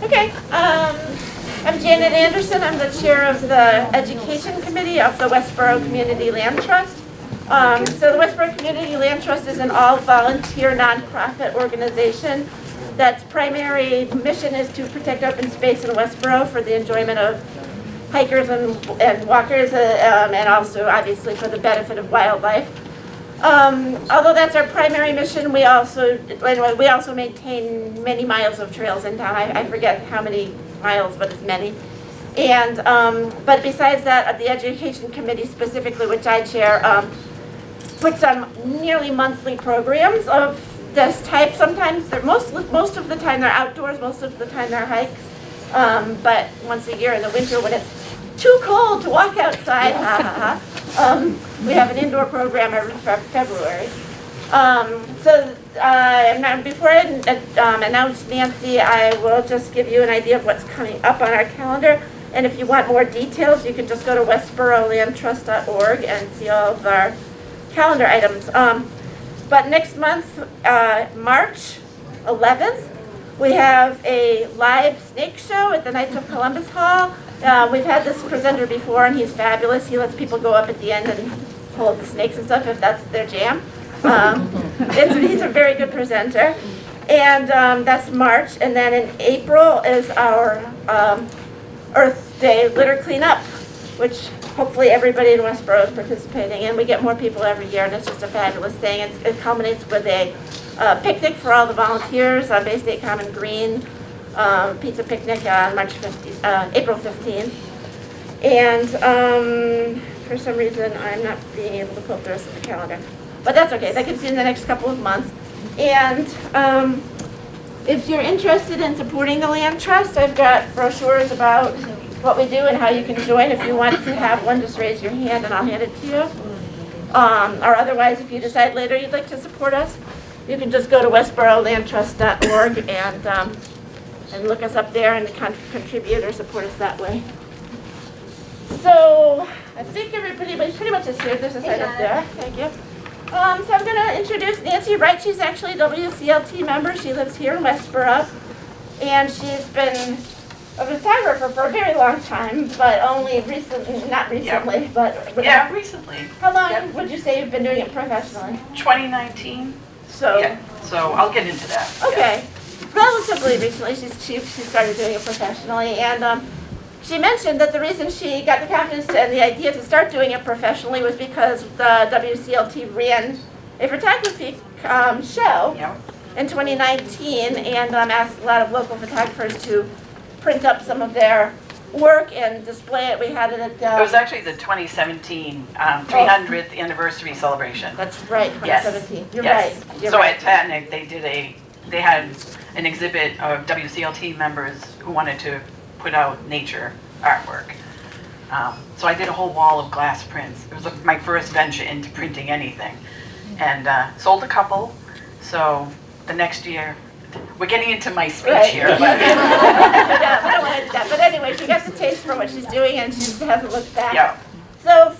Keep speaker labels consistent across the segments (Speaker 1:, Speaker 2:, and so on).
Speaker 1: Okay, I'm Janet Anderson. I'm the chair of the Education Committee of the Westborough Community Land Trust. So the Westborough Community Land Trust is an all-volunteer nonprofit organization that's primary mission is to protect open space in Westborough for the enjoyment of hikers and walkers, and also obviously for the benefit of wildlife. Although that's our primary mission, we also maintain many miles of trails in town. I forget how many miles, but it's many. And but besides that, the Education Committee specifically, which I chair, puts on nearly monthly programs of this type. Sometimes they're most of the time they're outdoors, most of the time they're hikes. But once a year in the winter when it's too cold to walk outside, we have an indoor program every February. Before I announce Nancy, I will just give you an idea of what's coming up on our calendar. And if you want more details, you can just go to westboroughlandtrust.org and see all of our calendar items. But next month, March 11th, we have a live snake show at the Knights of Columbus Hall. We've had this presenter before, and he's fabulous. He lets people go up at the end and hold the snakes and stuff if that's their jam. He's a very good presenter. And that's March. And then in April is our Earth Day litter cleanup, which hopefully everybody in Westborough is participating in. We get more people every year, and it's just a fabulous thing. It culminates with a picnic for all the volunteers on Bay State Common Green, pizza picnic on April 15th. And for some reason, I'm not being able to pull up the rest of the calendar. But that's okay. That gets you in the next couple of months. And if you're interested in supporting the Land Trust, I've got brochures about what we do and how you can join. If you want to have one, just raise your hand and I'll hand it to you. Or otherwise, if you decide later you'd like to support us, you can just go to westboroughlandtrust.org and look us up there and contribute or support us that way. So I think everybody pretty much is here. There's a sign up there. Thank you. So I'm going to introduce Nancy Wright. She's actually a WCLT member. She lives here in Westborough, and she's been a photographer for a very long time, but only recently, not recently,
Speaker 2: yep.
Speaker 1: but
Speaker 2: yeah, recently.
Speaker 1: How long would you say you've been doing it professionally?
Speaker 2: 2019.
Speaker 1: So
Speaker 2: so I'll get into that.
Speaker 1: Okay, relatively recently she started doing it professionally, and she mentioned that the reason she got the confidence and the idea to start doing it professionally was because the WCLT ran a photography show in 2019 and asked a lot of local photographers to print up some of their work and display it. We had it at
Speaker 2: it was actually the 2017 300th anniversary celebration.
Speaker 1: That's right, 2017.
Speaker 2: Yes.
Speaker 1: You're
Speaker 2: yes.
Speaker 1: right. You're
Speaker 2: so
Speaker 1: right.
Speaker 2: at TATNIC they had an exhibit of WCLT members who wanted to put out nature artwork. So I did a whole wall of glass prints. It was my first venture into printing anything, and sold a couple. So the next year, we're getting into my speech here. But
Speaker 1: yeah, we don't want to do that. But anyway, she got the taste for what she's doing, and she hasn't looked back.
Speaker 2: Yeah.
Speaker 1: So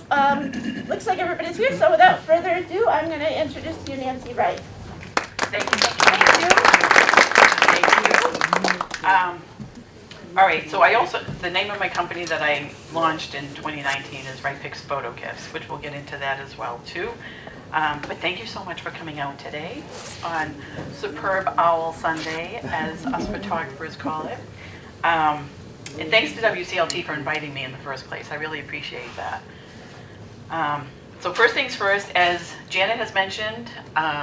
Speaker 1: looks like everybody's here. So without further ado, I'm going to introduce to you Nancy Wright.
Speaker 2: Thank you. All right, so the name of my company that I launched in 2019 is Wright Picks Photo Gifts, which we'll get into that as well too. But thank you so much for coming out today on Superb Owl Sunday, as us photographers call it. And thanks to WCLT for inviting me in the first place. I really appreciate that. So first things first, as Janet has mentioned,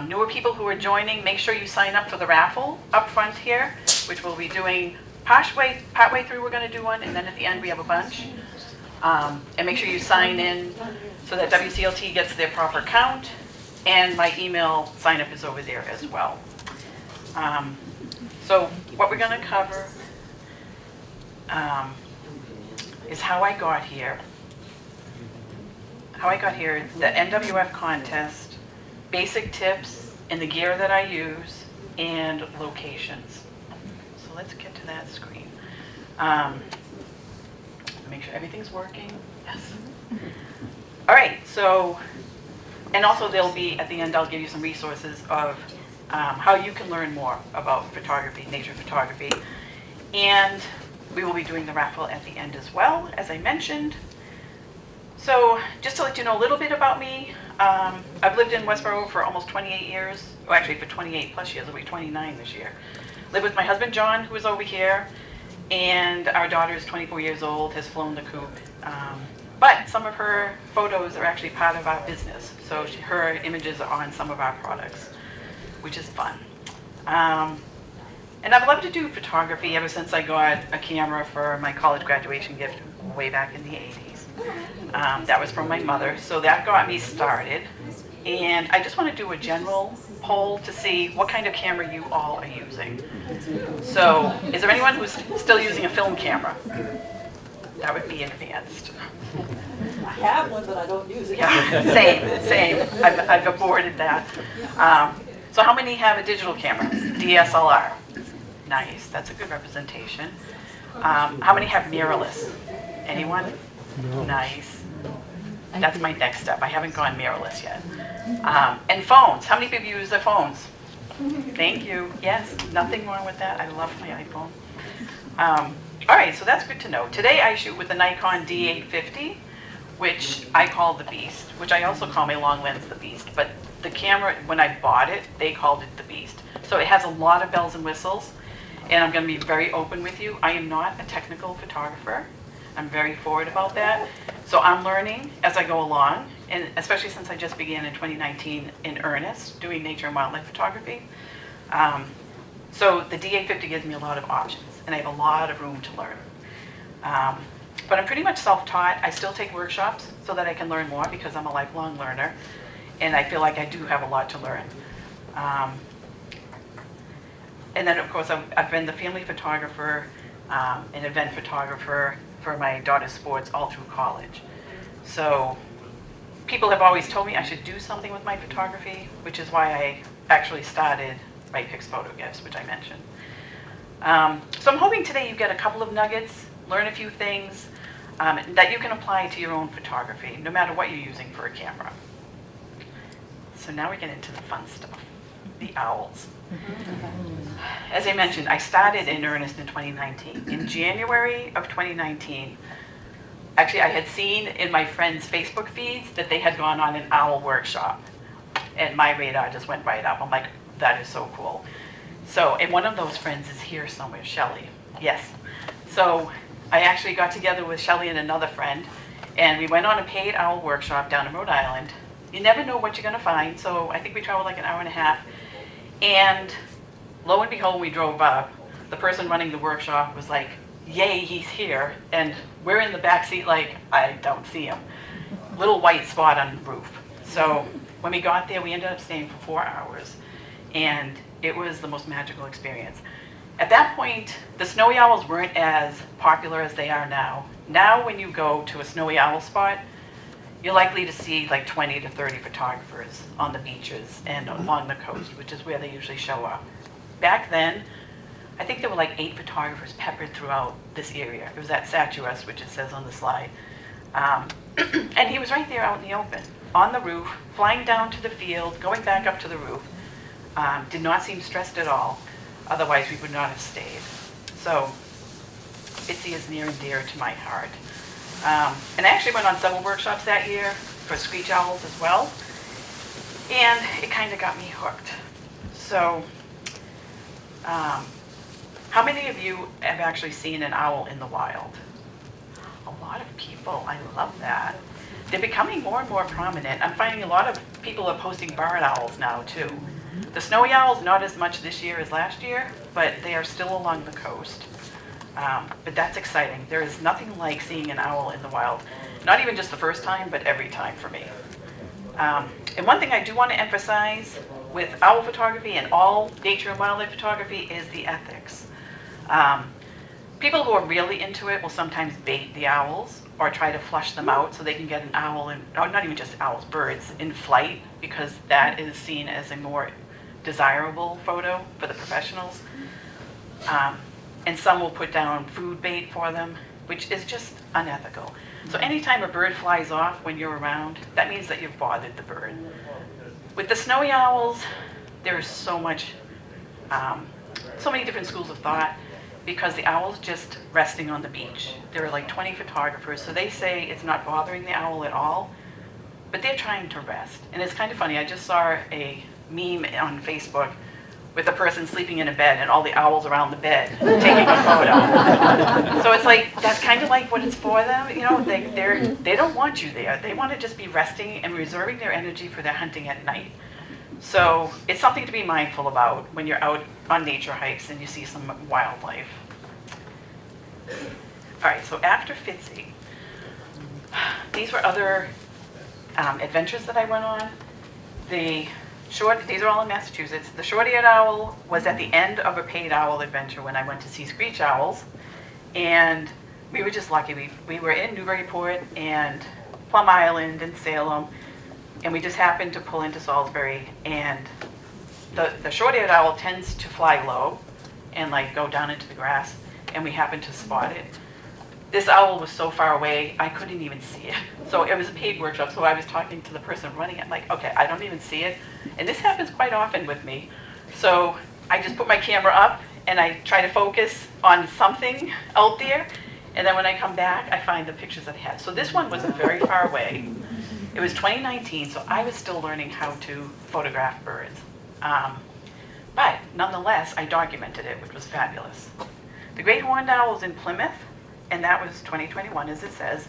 Speaker 2: newer people who are joining, make sure you sign up for the raffle up front here, which we'll be doing partway through. We're going to do one, and then at the end we have a bunch. And make sure you sign in so that WCLT gets their proper count, and my email sign up is over there as well. So what we're going to cover is how I got here. The NWF contest, basic tips, and the gear that I use, and locations. So let's get to that screen. Make sure everything's working. Yes. All right, so, and also there'll be, at the end, I'll give you some resources of how you can learn more about photography, nature photography. And we will be doing the raffle at the end as well, as I mentioned. So just to let you know a little bit about me, I've lived in Westborough for almost 28 years. Well, actually for 28 plus years, I'll be 29 this year. Live with my husband, John, who is over here. And our daughter is 24 years old, has flown the coop. But some of her photos are actually part of our business. So her images are on some of our products, which is fun. And I've loved to do photography ever since I got a camera for my college graduation gift way back in the 80s. That was from my mother, so that got me started. And I just want to do a general poll to see what kind of camera you all are using. So, is there anyone who's still using a film camera? That would be advanced.
Speaker 3: I have one, but I don't use it.
Speaker 2: Yeah, same. I've avoided that. So how many have a digital camera? DSLR. Nice, that's a good representation. How many have mirrorless? Anyone?
Speaker 4: No.
Speaker 2: Nice. That's my next step. I haven't gone mirrorless yet. And phones. How many people use their phones? Thank you. Yes, nothing wrong with that. I love my iPhone. All right, so that's good to know. Today I shoot with the Nikon D850, which I call the Beast, which I also call my long lens the Beast. But the camera, when I bought it, they called it the Beast. So it has a lot of bells and whistles, and I'm going to be very open with you. I am not a technical photographer. I'm very forward about that. So I'm learning as I go along, and especially since I just began in 2019 in earnest doing nature and wildlife photography. So the D850 gives me a lot of options, and I have a lot of room to learn. But I'm pretty much self-taught. I still take workshops so that I can learn more because I'm a lifelong learner, and I feel like I do have a lot to learn. And then, of course, I've been the family photographer, an event photographer for my daughter's sports all through college. So people have always told me I should do something with my photography, which is why I actually started Wright Picks Photo Gifts, which I mentioned. So I'm hoping today you get a couple of nuggets, learn a few things that you can apply to your own photography, no matter what you're using for a camera. So now we get into the fun stuff, the owls. As I mentioned, I started in earnest in 2019. In January of 2019, actually I had seen in my friends' Facebook feeds that they had gone on an owl workshop, and my radar just went right up. I'm like, that is so cool. So, and one of those friends is here somewhere, Shelly. Yes. So I actually got together with Shelly and another friend, and we went on a paid owl workshop down in Rhode Island. You never know what you're going to find, so I think we traveled like an hour and a half. And lo and behold, when we drove up, the person running the workshop was like, yay, he's here. And we're in the back seat like, I don't see him. Little white spot on the roof. So when we got there, we ended up staying for 4 hours. And it was the most magical experience. At that point, the snowy owls weren't as popular as they are now. Now when you go to a snowy owl spot, you're likely to see like 20 to 30 photographers on the beaches and along the coast, which is where they usually show up. Back then, I think there were like 8 photographers peppered throughout this area. It was at Statuus, which it says on the slide. And he was right there out in the open, on the roof, flying down to the field, going back up to the roof. Did not seem stressed at all. Otherwise, we would not have stayed. So, Itzy is near and dear to my heart. And I actually went on several workshops that year for screech owls as well. And it kind of got me hooked. So, how many of you have actually seen an owl in the wild? A lot of people. I love that. They're becoming more and more prominent. I'm finding a lot of people are posting barred owls now too. The snowy owls, not as much this year as last year, but they are still along the coast. But that's exciting. There is nothing like seeing an owl in the wild. Not even just the first time, but every time for me. And one thing I do want to emphasize with owl photography and all nature and wildlife photography is the ethics. People who are really into it will sometimes bait the owls or try to flush them out so they can get an owl, or not even just owls, birds, in flight, because that is seen as a more desirable photo for the professionals. And some will put down food bait for them, which is just unethical. So anytime a bird flies off when you're around, that means that you've bothered the bird. With the snowy owls, there is so many different schools of thought. because the owl's just resting on the beach. There are like 20 photographers, so they say it's not bothering the owl at all, but they're trying to rest. And it's kind of funny, I just saw a meme on Facebook with a person sleeping in a bed and all the owls around the bed taking a photo. So it's like, that's kind of like what it's for them, you know, they don't want you there. They want to just be resting and reserving their energy for their hunting at night. So it's something to be mindful about when you're out on nature hikes and you see some wildlife. All right, so after Fitzy, these were other adventures that I went on. These are all in Massachusetts. The short-eared owl was at the end of a paid owl adventure when I went to see screech owls. And we were just lucky. We were in Newburyport and Plum Island and Salem, and we just happened to pull into Salisbury. And the short-eared owl tends to fly low and like go down into the grass, and we happened to spot it. This owl was so far away, I couldn't even see it. So it was a paid workshop, so I was talking to the person running it, like, okay, I don't even see it. And this happens quite often with me. So I just put my camera up and I try to focus on something out there. And then when I come back, I find the pictures that I had. So this one was very far away. It was 2019, so I was still learning how to photograph birds. But nonetheless, I documented it, which was fabulous. The great horned owl was in Plymouth, and that was 2021, as it says.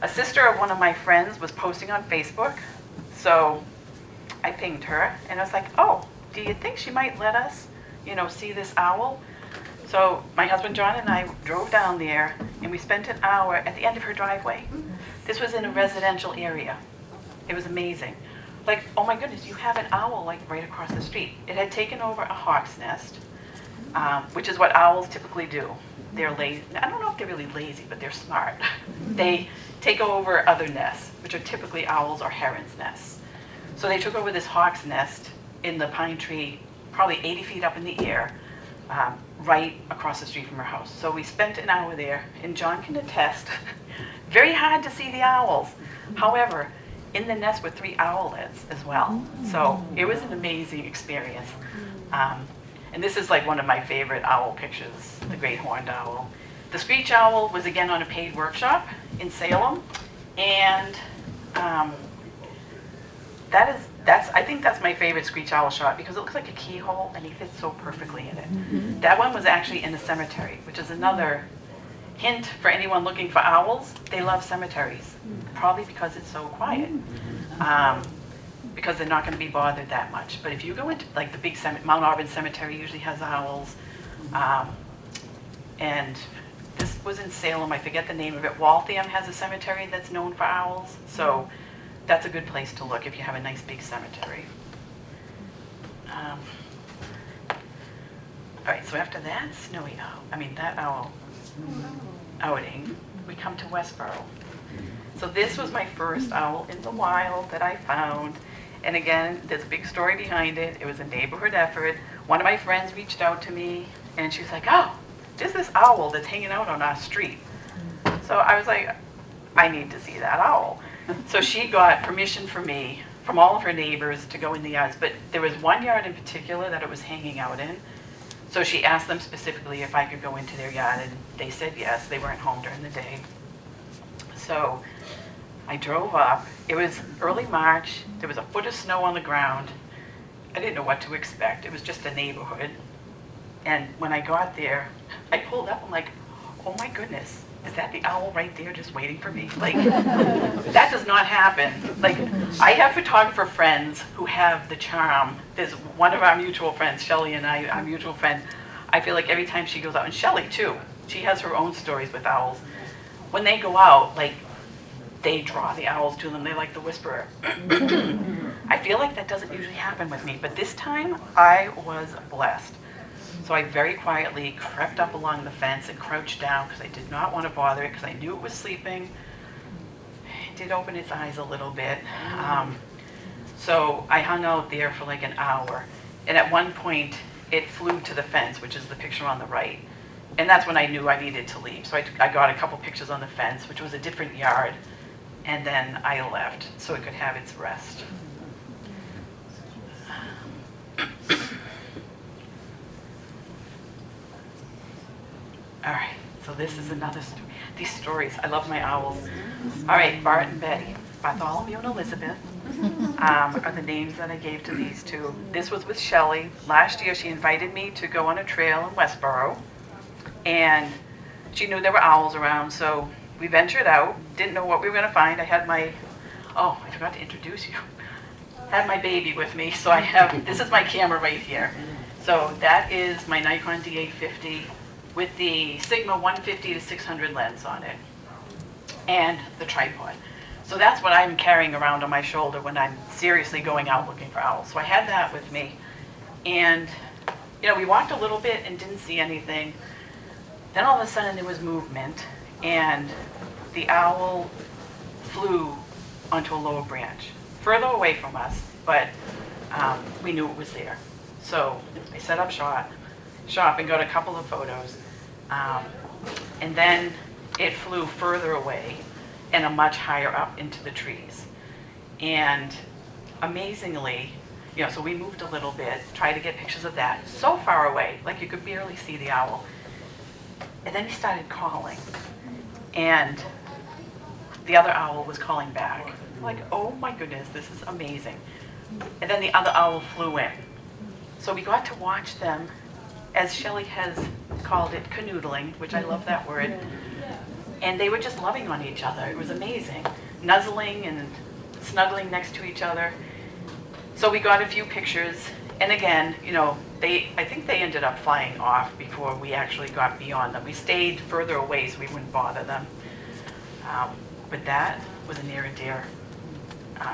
Speaker 2: A sister of one of my friends was posting on Facebook, so I pinged her, and I was like, oh, do you think she might let us, see this owl? So my husband John and I drove down there, and we spent an hour at the end of her driveway. This was in a residential area. It was amazing. Like, oh my goodness, you have an owl like right across the street. It had taken over a hawk's nest, which is what owls typically do. They're lazy. I don't know if they're really lazy, but they're smart. They take over other nests, which are typically owls or herons' nests. So they took over this hawk's nest in the pine tree, probably 80 feet up in the air, right across the street from her house. So we spent an hour there, and John can attest, very hard to see the owls. However, in the nest were 3 owlets as well. So it was an amazing experience. And this is like one of my favorite owl pictures, the great horned owl. The screech owl was again on a paid workshop in Salem, and I think that's my favorite screech owl shot because it looks like a keyhole and he fits so perfectly in it. That one was actually in a cemetery, which is another hint for anyone looking for owls. They love cemeteries, probably because it's so quiet. Because they're not going to be bothered that much. But if you go into like the big Mount Auburn Cemetery usually has owls. And this was in Salem, I forget the name of it. Waltham has a cemetery that's known for owls. So that's a good place to look if you have a nice big cemetery. All right, so after that that owl outing, we come to Westborough. So this was my first owl in the wild that I found. And again, there's a big story behind it. It was a neighborhood effort. One of my friends reached out to me, and she was like, oh, there's this owl that's hanging out on our street. So I was like, I need to see that owl. So she got permission from me, from all of her neighbors, to go in the yards. But there was one yard in particular that it was hanging out in. So she asked them specifically if I could go into their yard, and they said yes. They weren't home during the day. So I drove up. It was early March. There was a foot of snow on the ground. I didn't know what to expect. It was just a neighborhood. And when I got there, I pulled up. I'm like, oh my goodness, is that the owl right there just waiting for me? Like, that does not happen. Like, I have photographer friends who have the charm. There's one of our mutual friends, Shelly and I, our mutual friend. I feel like every time she goes out, and Shelly too, she has her own stories with owls. When they go out, like, they draw the owls to them. They like the whisperer. I feel like that doesn't usually happen with me, but this time I was blessed. So I very quietly crept up along the fence and crouched down because I did not want to bother it because I knew it was sleeping. It did open its eyes a little bit. So I hung out there for like an hour. And at one point, it flew to the fence, which is the picture on the right. And that's when I knew I needed to leave. So I got a couple pictures on the fence, which was a different yard. And then I left so it could have its rest. All right, so this is another story. These stories, I love my owls. All right, Bart and Betty. Bartholomew and Elizabeth are the names that I gave to these two. This was with Shelley. Last year she invited me to go on a trail in Westborough, and she knew there were owls around, so we ventured out. Didn't know what we were going to find. I had my, oh, I forgot to introduce you. Had my baby with me, so I have, this is my camera right here. So that is my Nikon D850 with the Sigma 150 to 600 lens on it, and the tripod. So that's what I'm carrying around on my shoulder when I'm seriously going out looking for owls. So I had that with me, and you know, we walked a little bit and didn't see anything. Then all of a sudden there was movement, and the owl flew onto a lower branch, further away from us, but we knew it was there. So I set up shop and got a couple of photos, and then it flew further away and a much higher up into the trees. And amazingly, you know, so we moved a little bit, tried to get pictures of that, so far away, like you could barely see the owl. And then he started calling, and the other owl was calling back. Like, oh my goodness, this is amazing. And then the other owl flew in. So we got to watch them, as Shelley has called it, canoodling, which I love that word. And they were just loving on each other. It was amazing. Nuzzling and snuggling next to each other. So we got a few pictures. And again, you know, I think they ended up flying off before we actually got beyond them. We stayed further away so we wouldn't bother them. But that was a near and dear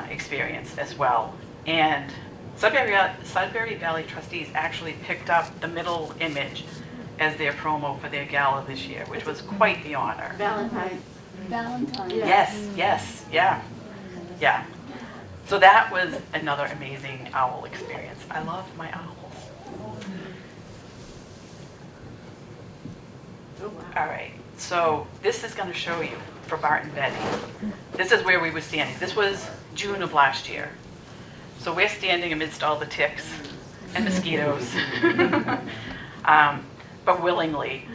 Speaker 2: experience as well. And Sudbury Valley trustees actually picked up the middle image as their promo for their gala this year, which was quite the honor.
Speaker 1: Valentine.
Speaker 2: Yes, yeah. So that was another amazing owl experience. I love my owls.
Speaker 1: Oh, wow.
Speaker 2: All right, so this is going to show you for Bart and Betty. This is where we were standing. This was June of last year. So we're standing amidst all the ticks and mosquitoes, but willingly.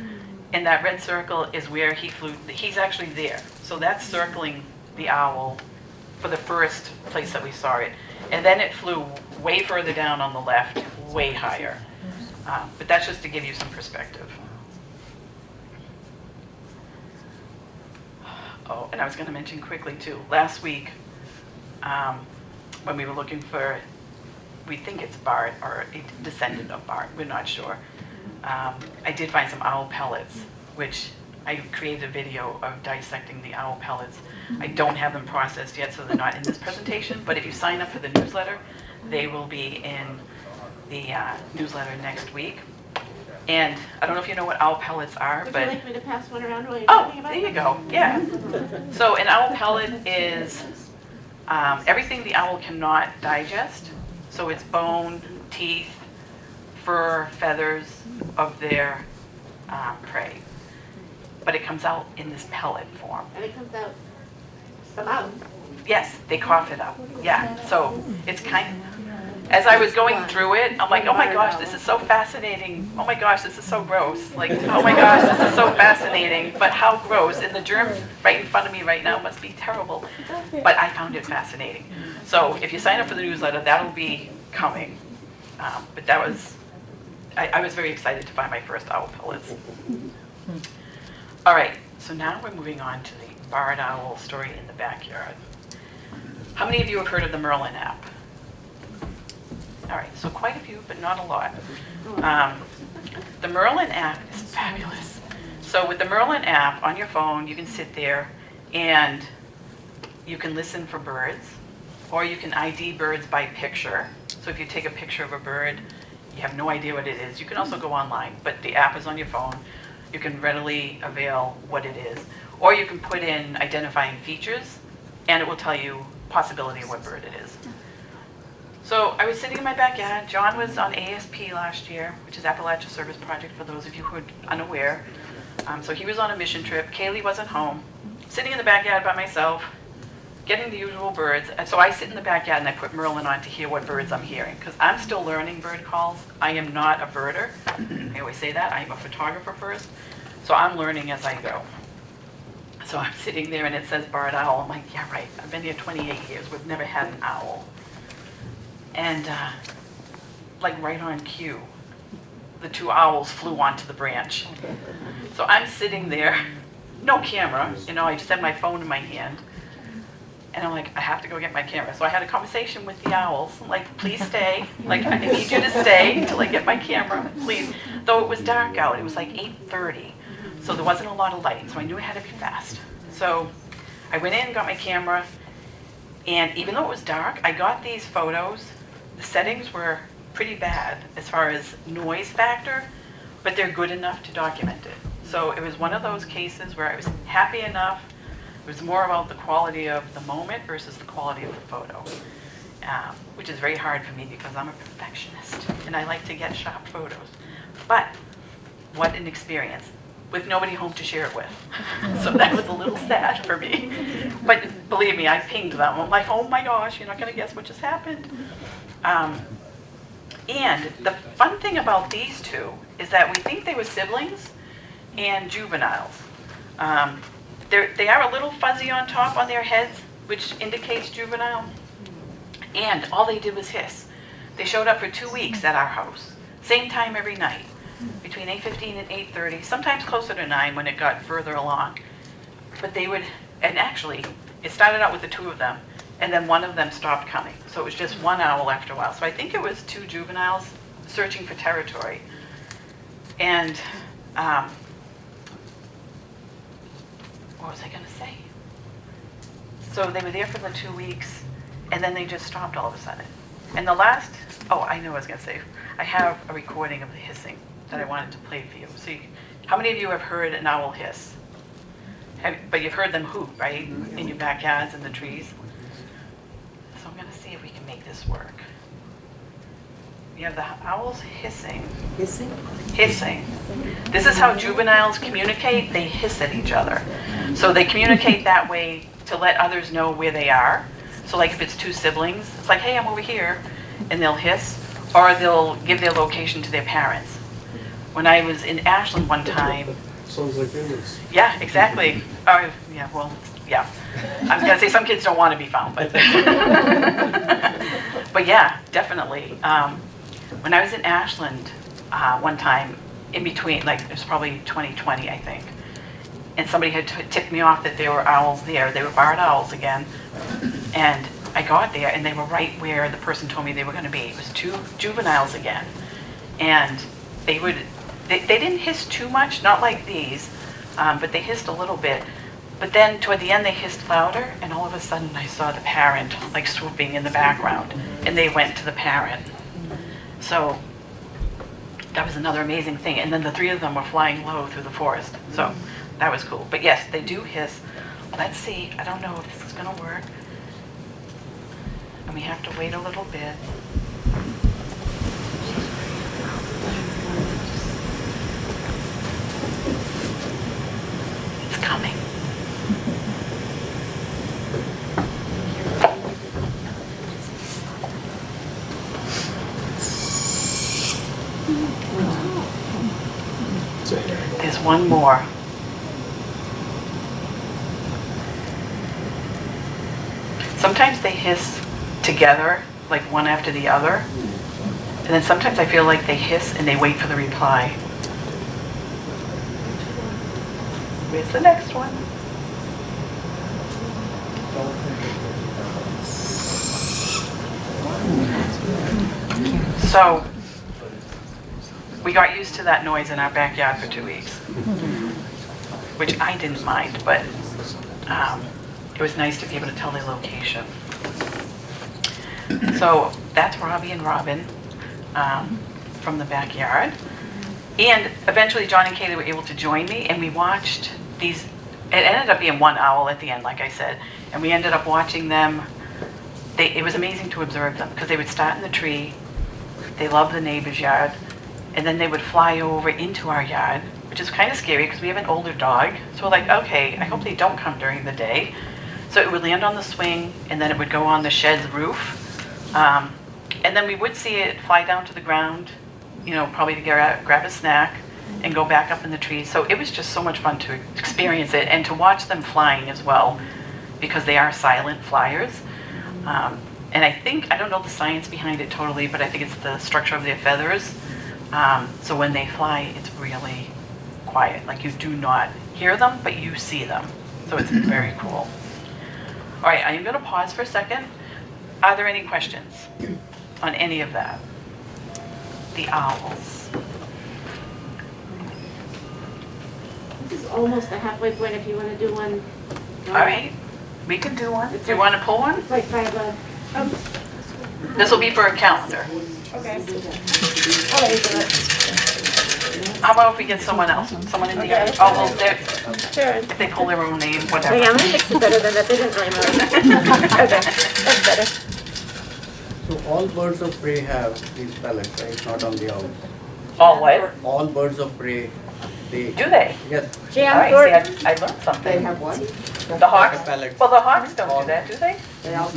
Speaker 2: And that red circle is where he flew. He's actually there. So that's circling the owl for the first place that we saw it. And then it flew way further down on the left, way higher. But that's just to give you some perspective. Oh, and I was going to mention quickly too, last week, when we were looking for, we think it's Bart or a descendant of Bart, we're not sure. I did find some owl pellets, which I created a video of dissecting the owl pellets. I don't have them processed yet, so they're not in this presentation, but if you sign up for the newsletter, they will be in the newsletter next week. And I don't know if you know what owl pellets are,
Speaker 1: Would
Speaker 2: but...
Speaker 1: you like me to pass one around while you're talking about
Speaker 2: there you
Speaker 1: it?
Speaker 2: go, yeah. So an owl pellet is everything the owl cannot digest. So it's bone, teeth, fur, feathers of their prey. But it comes out in this pellet form.
Speaker 1: And it comes out somehow.
Speaker 2: Yes, they cough it up. Yeah, so it's kind of, as I was going through it, I'm like, oh my gosh, this is so fascinating. Oh my gosh, this is so gross. Like, oh my gosh, this is so fascinating. But how gross. And the germs right in front of me right now must be terrible. But I found it fascinating. So if you sign up for the newsletter, that'll be coming. But that was, I was very excited to find my first owl pellets. All right, so now we're moving on to the barred owl story in the backyard. How many of you have heard of the Merlin app? All right, so quite a few, but not a lot. The Merlin app is fabulous. So with the Merlin app on your phone, you can sit there and you can listen for birds, or you can ID birds by picture. So if you take a picture of a bird, you have no idea what it is. You can also go online, but the app is on your phone. You can readily avail what it is. Or you can put in identifying features, and it will tell you possibility of what bird it is. So I was sitting in my backyard. John was on ASP last year, which is Appalachia Service Project for those of you who are unaware. So he was on a mission trip. Kaylee wasn't home. Sitting in the backyard by myself, getting the usual birds. And so I sit in the backyard and I put Merlin on to hear what birds I'm hearing, because I'm still learning bird calls. I am not a birder. I always say that. I am a photographer first. So I'm learning as I go. So I'm sitting there and it says barred owl. I'm like, yeah, right. I've been here 28 years. We've never had an owl. And like right on cue, the 2 owls flew onto the branch. So I'm sitting there, no camera, I just had my phone in my hand. And I'm like, I have to go get my camera. So I had a conversation with the owls. I'm like, please stay. Like, I need you to stay until I get my camera, please. Though it was dark out. It was like 8:30. So there wasn't a lot of light. So I knew I had to be fast. So I went in, got my camera. And even though it was dark, I got these photos. The settings were pretty bad as far as noise factor, but they're good enough to document it. So it was one of those cases where I was happy enough. It was more about the quality of the moment versus the quality of the photo, which is very hard for me because I'm a perfectionist and I like to get sharp photos. But what an experience with nobody home to share it with. So that was a little sad for me. But believe me, I pinged them. I'm like, oh my gosh, you're not going to guess what just happened. And the fun thing about these 2 is that we think they were siblings and juveniles. They are a little fuzzy on top on their heads, which indicates juvenile. And all they did was hiss. They showed up for 2 weeks at our house, same time every night, between 8:15 and 8:30, sometimes closer to 9 when it got further along. But they would, and actually, it started out with the 2 of them, and then one of them stopped coming. So it was just 1 owl after a while. So I think it was 2 juveniles searching for territory. And what was I going to say? So they were there for the 2 weeks, and then they just stopped all of a sudden. And the last, I knew what I was going to say. I have a recording of the hissing that I wanted to play for you. So how many of you have heard an owl hiss? But you've heard them hoot, right? In your backyards and the trees. So I'm going to see if we can make this work. You have the owls hissing.
Speaker 3: Hissing?
Speaker 2: Hissing. This is how juveniles communicate. They hiss at each other. So they communicate that way to let others know where they are. So like if it's 2 siblings, it's like, hey, I'm over here. And they'll hiss. Or they'll give their location to their parents. When I was in Ashland one time.
Speaker 4: Sounds like humans.
Speaker 2: Yeah, exactly. Oh, yeah, well, yeah. I was going to say some kids don't want to be found, but. But yeah, definitely. When I was in Ashland one time, in between, like it was probably 2020, I think, and somebody had tipped me off that there were owls there. They were barred owls again. And I got there, and they were right where the person told me they were going to be. It was 2 juveniles again. And they didn't hiss too much, not like these, but they hissed a little bit. But then toward the end, they hissed louder, and all of a sudden I saw the parent like swooping in the background, and they went to the parent. So that was another amazing thing. And then the 3 of them were flying low through the forest. So that was cool. But yes, they do hiss. Let's see. I don't know if this is going to work. And we have to wait a little bit. It's coming. There's one more. Sometimes they hiss together, like one after the other. And then sometimes I feel like they hiss and they wait for the reply. Where's the next one? So, we got used to that noise in our backyard for 2 weeks, which I didn't mind, but it was nice to be able to tell their location. So that's Robbie and Robin from the backyard. And eventually John and Kaylee were able to join me, and we watched these. It ended up being 1 owl at the end, like I said, and we ended up watching them. It was amazing to observe them because they would start in the tree. They loved the neighbor's yard, and then they would fly over into our yard, which is kind of scary because we have an older dog. So we're like, okay, I hope they don't come during the day. So it would land on the swing, and then it would go on the shed's roof. And then we would see it fly down to the ground, you know, probably to grab a snack. and go back up in the trees. So it was just so much fun to experience it and to watch them flying as well, because they are silent flyers. And I don't know the science behind it totally, but I think it's the structure of their feathers. So when they fly, it's really quiet. Like you do not hear them, but you see them. So it's very cool. All right, I am going to pause for a second. Are there any questions on any of that? The owls.
Speaker 1: This is almost the halfway point if you want to do one.
Speaker 2: All right, we can do one. Do you want to pull one?
Speaker 1: It's like 5,
Speaker 2: This will be for a calendar.
Speaker 1: okay. I'll let you do it.
Speaker 2: How about if we get someone else? Someone in the
Speaker 1: Okay.
Speaker 2: Oh, well,
Speaker 1: Sure.
Speaker 2: if they pull their own name,
Speaker 1: Okay,
Speaker 2: whatever.
Speaker 1: I'm gonna fix it better than that, they didn't really know. Okay, that's better.
Speaker 4: So all birds of prey have these pellets, right? Not on the owls.
Speaker 2: All what?
Speaker 4: All birds of prey, they.
Speaker 2: Do they?
Speaker 4: Yes.
Speaker 2: All
Speaker 1: Jan
Speaker 2: right,
Speaker 1: Thornton.
Speaker 2: see, I learned something.
Speaker 3: They have what?
Speaker 2: The hawks?
Speaker 4: Pellets.
Speaker 2: Well, the hawks don't do that, do they?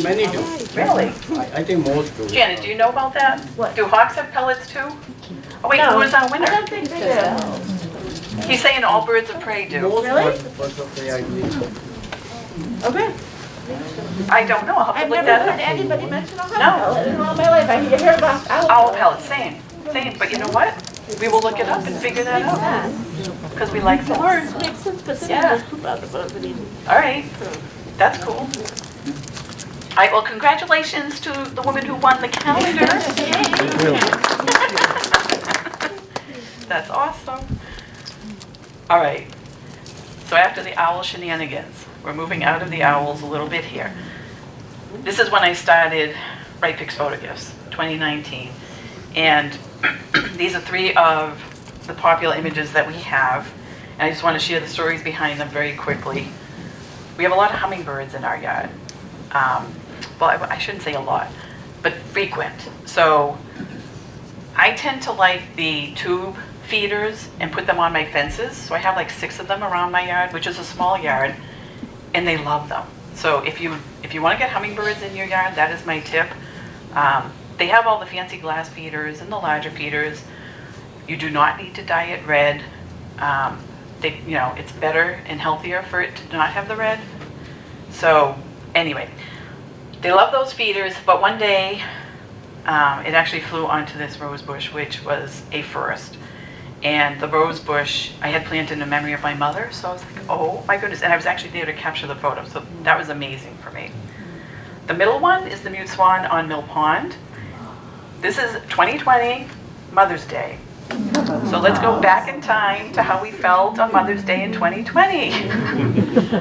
Speaker 4: Many do.
Speaker 2: Really?
Speaker 4: I think most do.
Speaker 2: Janet, do you know about that?
Speaker 1: What?
Speaker 2: Do hawks have pellets too? Oh wait,
Speaker 1: No,
Speaker 2: who is our
Speaker 1: I
Speaker 2: winner?
Speaker 1: don't think they do.
Speaker 2: He's saying all birds of prey do.
Speaker 4: Most
Speaker 1: Really?
Speaker 4: birds of prey, I believe.
Speaker 1: Okay.
Speaker 2: I don't know, I'll have to
Speaker 1: I've
Speaker 2: look
Speaker 1: never
Speaker 2: that
Speaker 1: heard
Speaker 2: up.
Speaker 1: anybody mention a hot
Speaker 2: No.
Speaker 1: pellet in all my life. I hear about owl
Speaker 2: Owl pellets, same, but you know what? We will look it up and figure that out,
Speaker 1: pellets.
Speaker 2: because we like the word.
Speaker 1: Makes sense, but
Speaker 2: Yeah.
Speaker 1: sometimes poop out the boat, but even.
Speaker 2: All right, that's cool. All right, well, congratulations to the woman who won the calendar. That's awesome. All right, so after the owl shenanigans, we're moving out of the owls a little bit here. This is when I started Right Picks Photo Gifts, 2019. And these are 3 of the popular images that we have. And I just want to share the stories behind them very quickly. We have a lot of hummingbirds in our yard. Well, I shouldn't say a lot, but frequent. So I tend to like the tube feeders and put them on my fences. So I have like 6 of them around my yard, which is a small yard, and they love them. So if you want to get hummingbirds in your yard, that is my tip. They have all the fancy glass feeders and the larger feeders. You do not need to dye it red. It's better and healthier for it to not have the red. So anyway, they love those feeders, but one day it actually flew onto this rose bush, which was a first. And the rose bush I had planted in memory of my mother, so I was like, oh my goodness. And I was actually there to capture the photo, so that was amazing for me. The middle one is the mute swan on Mill Pond. This is 2020, Mother's Day. So let's go back in time to how we felt on Mother's Day in 2020.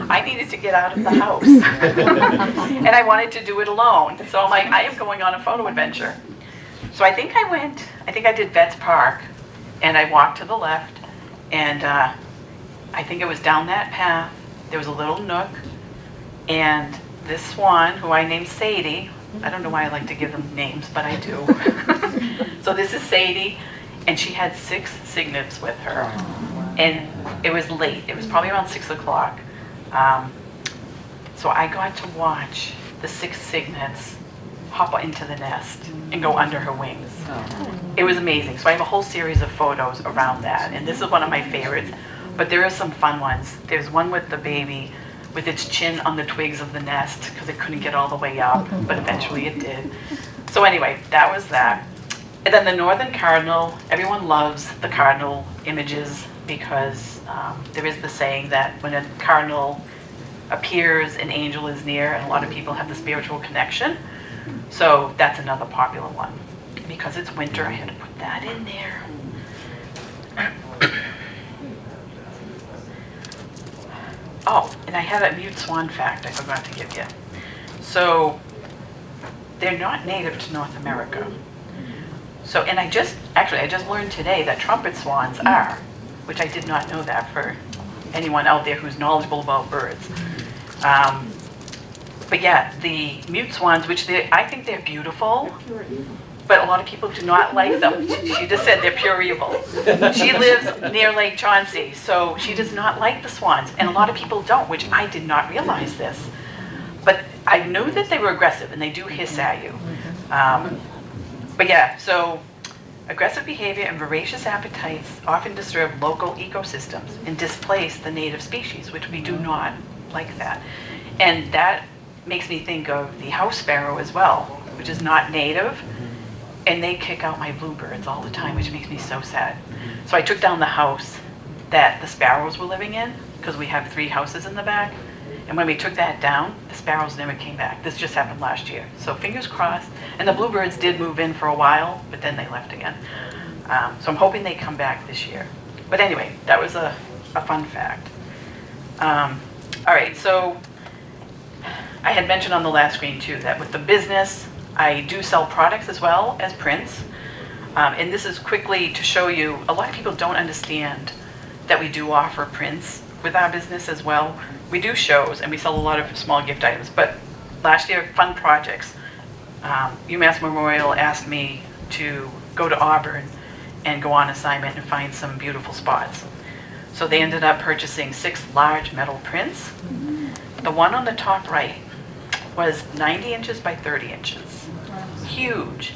Speaker 2: I needed to get out of the house. And I wanted to do it alone. So I'm like, I am going on a photo adventure. So I think I did Vets Park, and I walked to the left, and I think it was down that path. There was a little nook, and this swan, who I named Sadie, I don't know why I like to give them names, but I do. So this is Sadie, and she had 6 cygnets with her. And it was late. It was probably around 6 o'clock. So I got to watch the 6 cygnets hop into the nest and go under her wings. It was amazing. So I have a whole series of photos around that, and this is one of my favorites. But there are some fun ones. There's one with the baby with its chin on the twigs of the nest because it couldn't get all the way up, but eventually it did. So anyway, that was that. And then the northern cardinal, everyone loves the cardinal images because there is the saying that when a cardinal appears, an angel is near, and a lot of people have the spiritual connection. So that's another popular one. Because it's winter, I had to put that in there. Oh, and I had a mute swan fact I forgot to give you. So they're not native to North America. So, and I just learned today that trumpet swans are, which I did not know that for anyone out there who's knowledgeable about birds. But yeah, the mute swans, which I think they're beautiful, but a lot of people do not like them. She just said they're pure evil. She lives near Lake Chauncey, so she does not like the swans, and a lot of people don't, which I did not realize this. But I knew that they were aggressive, and they do hiss at you. But yeah, so Aggressive behavior and voracious appetites often disturb local ecosystems and displace the native species, which we do not like that. And that makes me think of the house sparrow as well, which is not native, and they kick out my bluebirds all the time, which makes me so sad. So I took down the house that the sparrows were living in, because we have 3 houses in the back. And when we took that down, the sparrows never came back. This just happened last year. So fingers crossed. And the bluebirds did move in for a while, but then they left again. So I'm hoping they come back this year. But anyway, that was a fun fact. All right, so I had mentioned on the last screen too that with the business, I do sell products as well as prints. And this is quickly to show you, a lot of people don't understand that we do offer prints with our business as well. We do shows and we sell a lot of small gift items, but last year, fun projects. UMass Memorial asked me to go to Auburn and go on assignment and find some beautiful spots. So they ended up purchasing 6 large metal prints. The one on the top right was 90 inches by 30 inches. Huge.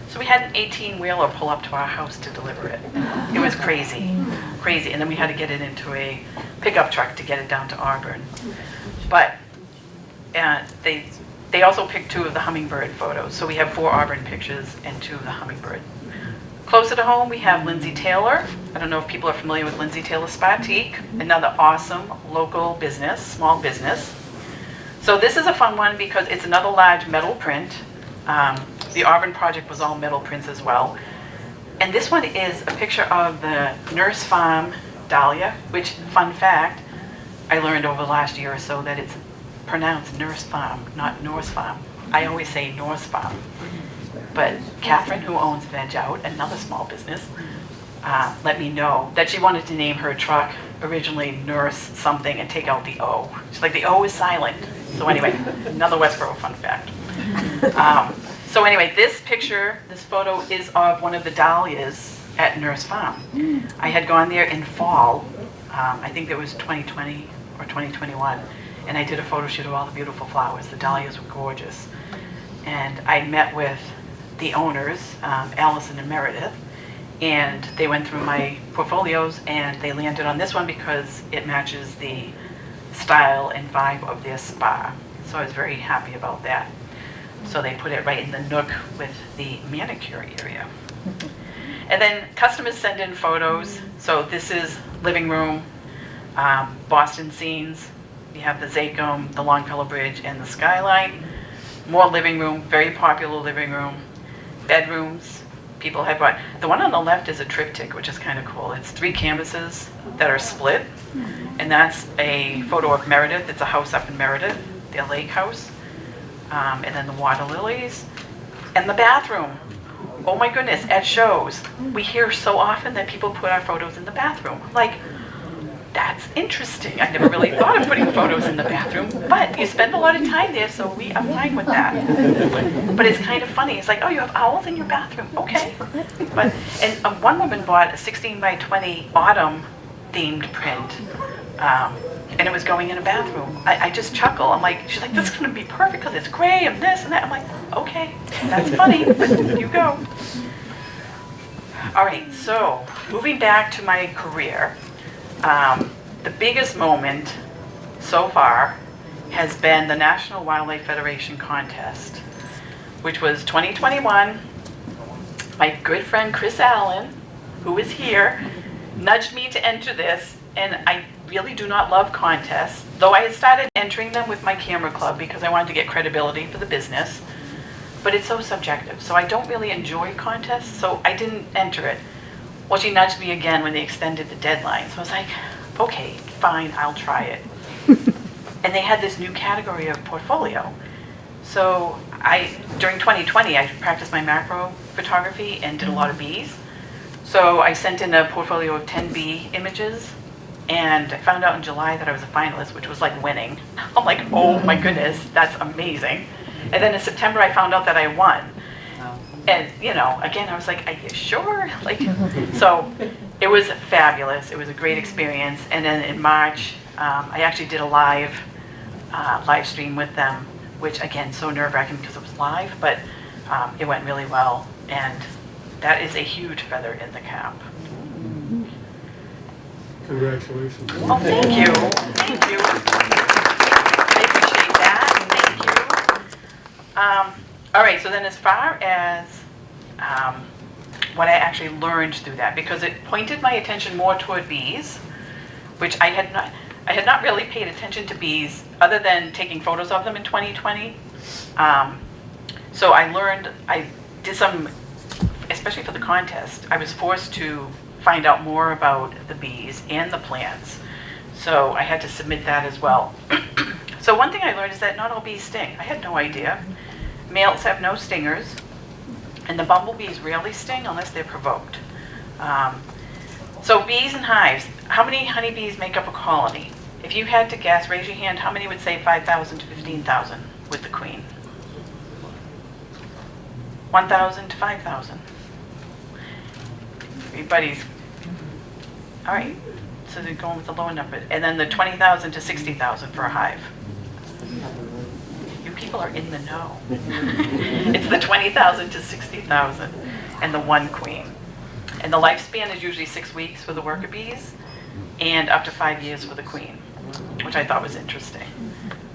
Speaker 2: So we had an 18-wheeler pull up to our house to deliver it. It was crazy, crazy. And then we had to get it into a pickup truck to get it down to Auburn. But they also picked 2 of the hummingbird photos. So we have 4 Auburn pictures and 2 of the hummingbird. Closer to home, we have Lindsay Taylor. I don't know if people are familiar with Lindsay Taylor Spatique, another awesome local business, small business. So this is a fun one because it's another large metal print. The Auburn project was all metal prints as well. And this one is a picture of the Nurse Farm dahlia, which, fun fact, I learned over the last year or so that it's pronounced Nurse Farm, not Norse Farm. I always say Norse Farm. But Catherine, who owns Veg Out, another small business, let me know that she wanted to name her truck originally Nurse something and take out the O. She's like, the O is silent. So anyway, another Westborough fun fact. So anyway, this picture, this photo is of one of the dahlias at Nurse Farm. I had gone there in fall, I think it was 2020 or 2021, and I did a photo shoot of all the beautiful flowers. The dahlias were gorgeous. And I met with the owners, Allison and Meredith, and they went through my portfolios and they landed on this one because it matches the style and vibe of their spa. So I was very happy about that. So they put it right in the nook with the manicure area. And then customers send in photos. So this is living room, Boston scenes. You have the Zacom, the Longfellow Bridge, and the skyline. More living room, very popular living room. Bedrooms, people have bought. The one on the left is a triptych, which is kind of cool. It's 3 canvases that are split. And that's a photo of Meredith. It's a house up in Meredith, their lake house. And then the water lilies. And the bathroom. Oh my goodness, at shows, we hear so often that people put our photos in the bathroom. Like, that's interesting. I never really thought of putting photos in the bathroom, but you spend a lot of time there, so we are fine with that. But it's kind of funny. It's like, oh, you have owls in your bathroom. Okay. But and one woman bought a 16 by 20 autumn themed print, and it was going in a bathroom. I just chuckle. I'm like, she's like, this is going to be perfect because it's gray and this and that. I'm like, okay, that's funny, but you go. All right, so moving back to my career. The biggest moment so far has been the National Wildlife Federation contest, which was 2021. My good friend Chris Allen, who is here, nudged me to enter this, and I really do not love contests, though I had started entering them with my camera club because I wanted to get credibility for the business, but it's so subjective, so I don't really enjoy contests, so I didn't enter it. Well, she nudged me again when they extended the deadline. So I was like, okay, fine, I'll try it. And they had this new category of portfolio. So during 2020, I practiced my macro photography and did a lot of bees. So I sent in a portfolio of 10 bee images, and I found out in July that I was a finalist, which was like winning. I'm like, oh my goodness, that's amazing. And then in September, I found out that I won. And, you know, again, I was like, are you sure? Like, so it was fabulous. It was a great experience. And then in March, I actually did a live stream with them, which, again, so nerve-wracking because it was live, but it went really well. And that is a huge feather in the cap.
Speaker 5: Congratulations.
Speaker 2: Oh, thank you. Thank you. I appreciate that. Thank you. All right, so then as far as what I actually learned through that, because it pointed my attention more toward bees, which I had not really paid attention to bees other than taking photos of them in 2020. So I did some, especially for the contest, I was forced to find out more about the bees and the plants. So I had to submit that as well. So one thing I learned is that not all bees sting. I had no idea. Males have no stingers, and the bumblebees rarely sting unless they're provoked. So bees and hives, how many honeybees make up a colony? If you had to guess, raise your hand, how many would say 5,000 to 15,000 with the queen? 1,000 to 5,000. Everybody's, all right, so they're going with the lower number. And then the 20,000 to 60,000 for a hive. You people are in the know. It's the 20,000 to 60,000 and the one queen. And the lifespan is usually 6 weeks for the worker bees and up to 5 years for the queen, which I thought was interesting.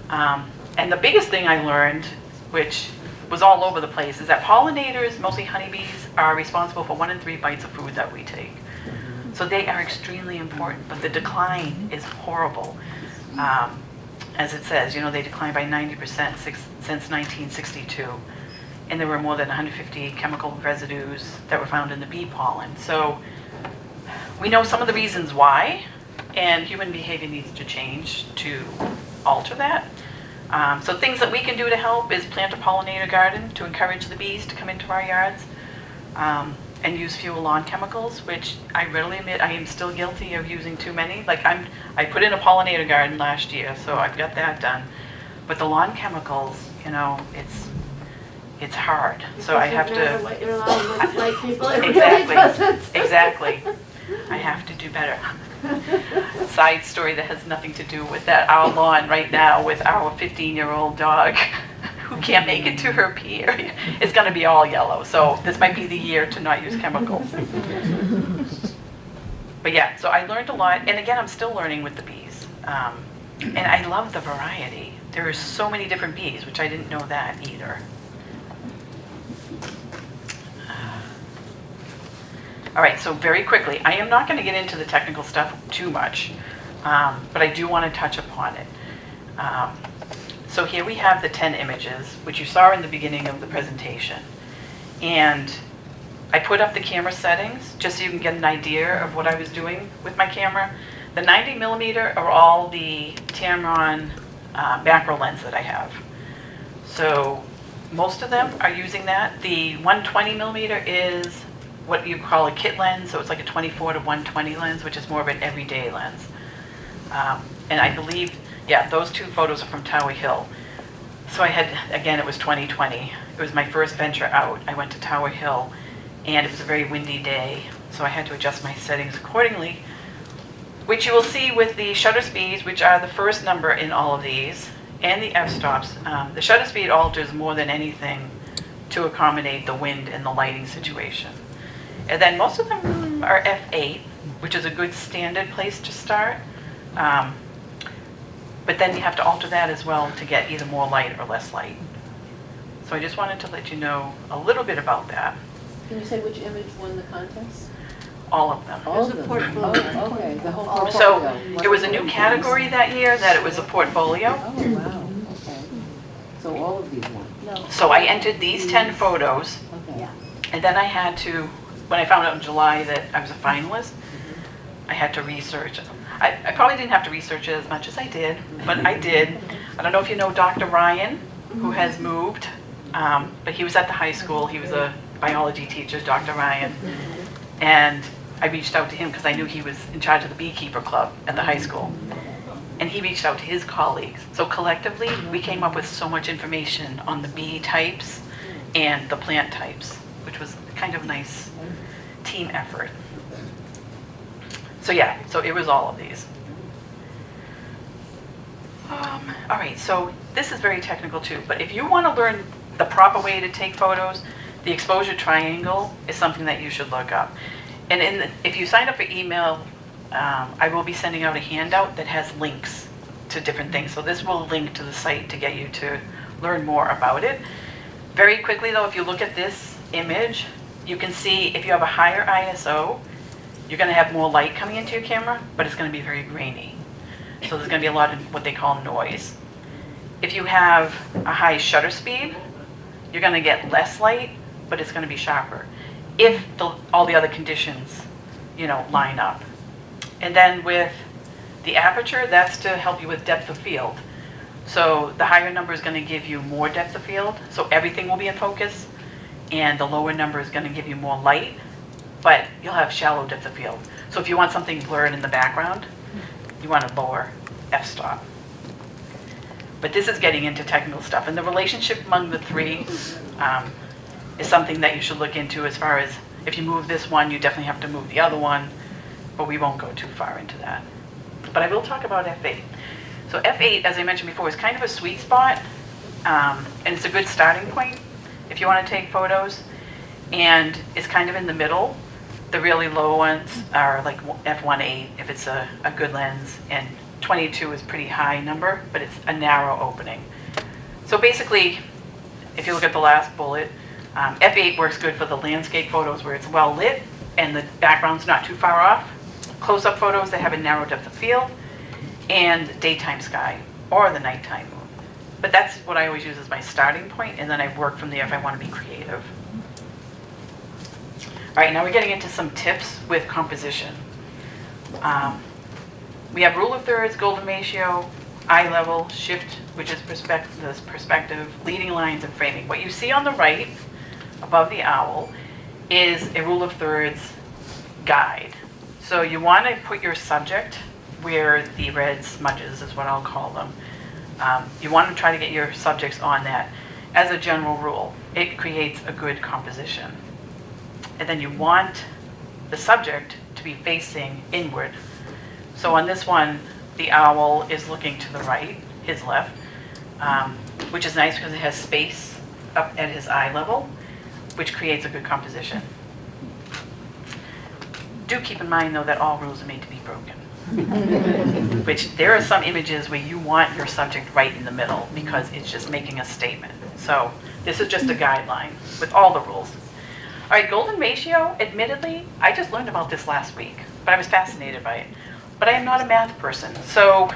Speaker 2: And the biggest thing I learned, which was all over the place, is that pollinators, mostly honeybees, are responsible for 1 in 3 bites of food that we take. So they are extremely important, but the decline is horrible. As it says, they declined by 90% since 1962. And there were more than 150 chemical residues that were found in the bee pollen. So we know some of the reasons why, and human behavior needs to change to alter that. So things that we can do to help is plant a pollinator garden to encourage the bees to come into our yards, and use fewer lawn chemicals, which I readily admit I am still guilty of using too many. Like I put in a pollinator garden last year, so I've got that done. But the lawn chemicals, it's hard. So I have
Speaker 1: No matter
Speaker 2: to.
Speaker 1: what you're allowed with white people, it
Speaker 2: Exactly.
Speaker 1: really doesn't.
Speaker 2: Exactly. I have to do better. Side story that has nothing to do with that. Our lawn right now with our 15-year-old dog who can't make it to her pee area is going to be all yellow. So this might be the year to not use chemicals. But yeah, so I learned a lot. And again, I'm still learning with the bees. And I love the variety. There are so many different bees, which I didn't know that either. All right, so very quickly, I am not going to get into the technical stuff too much, but I do want to touch upon it. So here we have the 10 images, which you saw in the beginning of the presentation. And I put up the camera settings just so you can get an idea of what I was doing with my camera. The 90 millimeter are all the Tamron macro lens that I have. So most of them are using that. The 120 millimeter is what you call a kit lens, so it's like a 24 to 120 lens, which is more of an everyday lens. And I believe, yeah, those 2 photos are from Tower Hill. So I had, again, it was 2020. It was my first venture out. I went to Tower Hill, and it was a very windy day, so I had to adjust my settings accordingly, which you will see with the shutter speeds, which are the first number in all of these, and the f-stops. The shutter speed alters more than anything to accommodate the wind and the lighting situation. And then most of them are f8, which is a good standard place to start. But then you have to alter that as well to get either more light or less light. So I just wanted to let you know a little bit about that.
Speaker 6: Can you say which image won the contest?
Speaker 2: All of them.
Speaker 6: All of
Speaker 1: There's a
Speaker 6: them.
Speaker 1: portfolio.
Speaker 6: Oh, okay, the whole portfolio.
Speaker 2: So it was a new category that year that it was a portfolio.
Speaker 6: Oh, wow, okay. So all of these won?
Speaker 1: No.
Speaker 2: So I entered these 10 photos,
Speaker 6: Okay.
Speaker 2: and then I had to, when I found out in July that I was a finalist, I had to research. I probably didn't have to research it as much as I did, but I did. I don't know if you know Dr. Ryan, who has moved, but he was at the high school. He was a biology teacher, Dr. Ryan. And I reached out to him because I knew he was in charge of the beekeeper club at the high school. And he reached out to his colleagues. So collectively, we came up with so much information on the bee types and the plant types, which was kind of a nice team effort. So yeah, so it was all of these. All right, so this is very technical too, but if you want to learn the proper way to take photos, The exposure triangle is something that you should look up. And if you sign up for email, I will be sending out a handout that has links to different things. So this will link to the site to get you to learn more about it. Very quickly though, if you look at this image, you can see if you have a higher ISO, you're going to have more light coming into your camera, but it's going to be very grainy. So there's going to be a lot of what they call noise. If you have a high shutter speed, you're going to get less light, but it's going to be sharper if all the other conditions, line up. And then with the aperture, that's to help you with depth of field. So the higher number is going to give you more depth of field, so everything will be in focus, and the lower number is going to give you more light, but you'll have shallow depth of field. So if you want something blurred in the background, you want a lower f-stop. But this is getting into technical stuff, and the relationship among the three is something that you should look into as far as if you move this one, you definitely have to move the other one, but we won't go too far into that. But I will talk about F8. So F8, as I mentioned before, is kind of a sweet spot, and it's a good starting point if you want to take photos, and it's kind of in the middle. The really low ones are like f1.8 if it's a good lens, and 22 is pretty high number, but it's a narrow opening. So basically, if you look at the last bullet, f8 works good for the landscape photos where it's well lit and the background's not too far off, close-up photos that have a narrow depth of field, and daytime sky or the nighttime moon. But that's what I always use as my starting point, and then I work from there if I want to be creative. All right, now we're getting into some tips with composition. We have rule of thirds, golden ratio, eye level, shift, which is perspective, leading lines, and framing. What you see on the right, above the owl, is a rule of thirds guide. So you want to put your subject where the red smudges is what I'll call them. You want to try to get your subjects on that. As a general rule, it creates a good composition. And then you want the subject to be facing inward. So on this one, the owl is looking to the right, his left, which is nice because it has space up at his eye level, which creates a good composition. Do keep in mind, though, that all rules are made to be broken. Which there are some images where you want your subject right in the middle because it's just making a statement. So this is just a guideline with all the rules. All right, golden ratio, admittedly, I just learned about this last week, but I was fascinated by it. But I am not a math person, so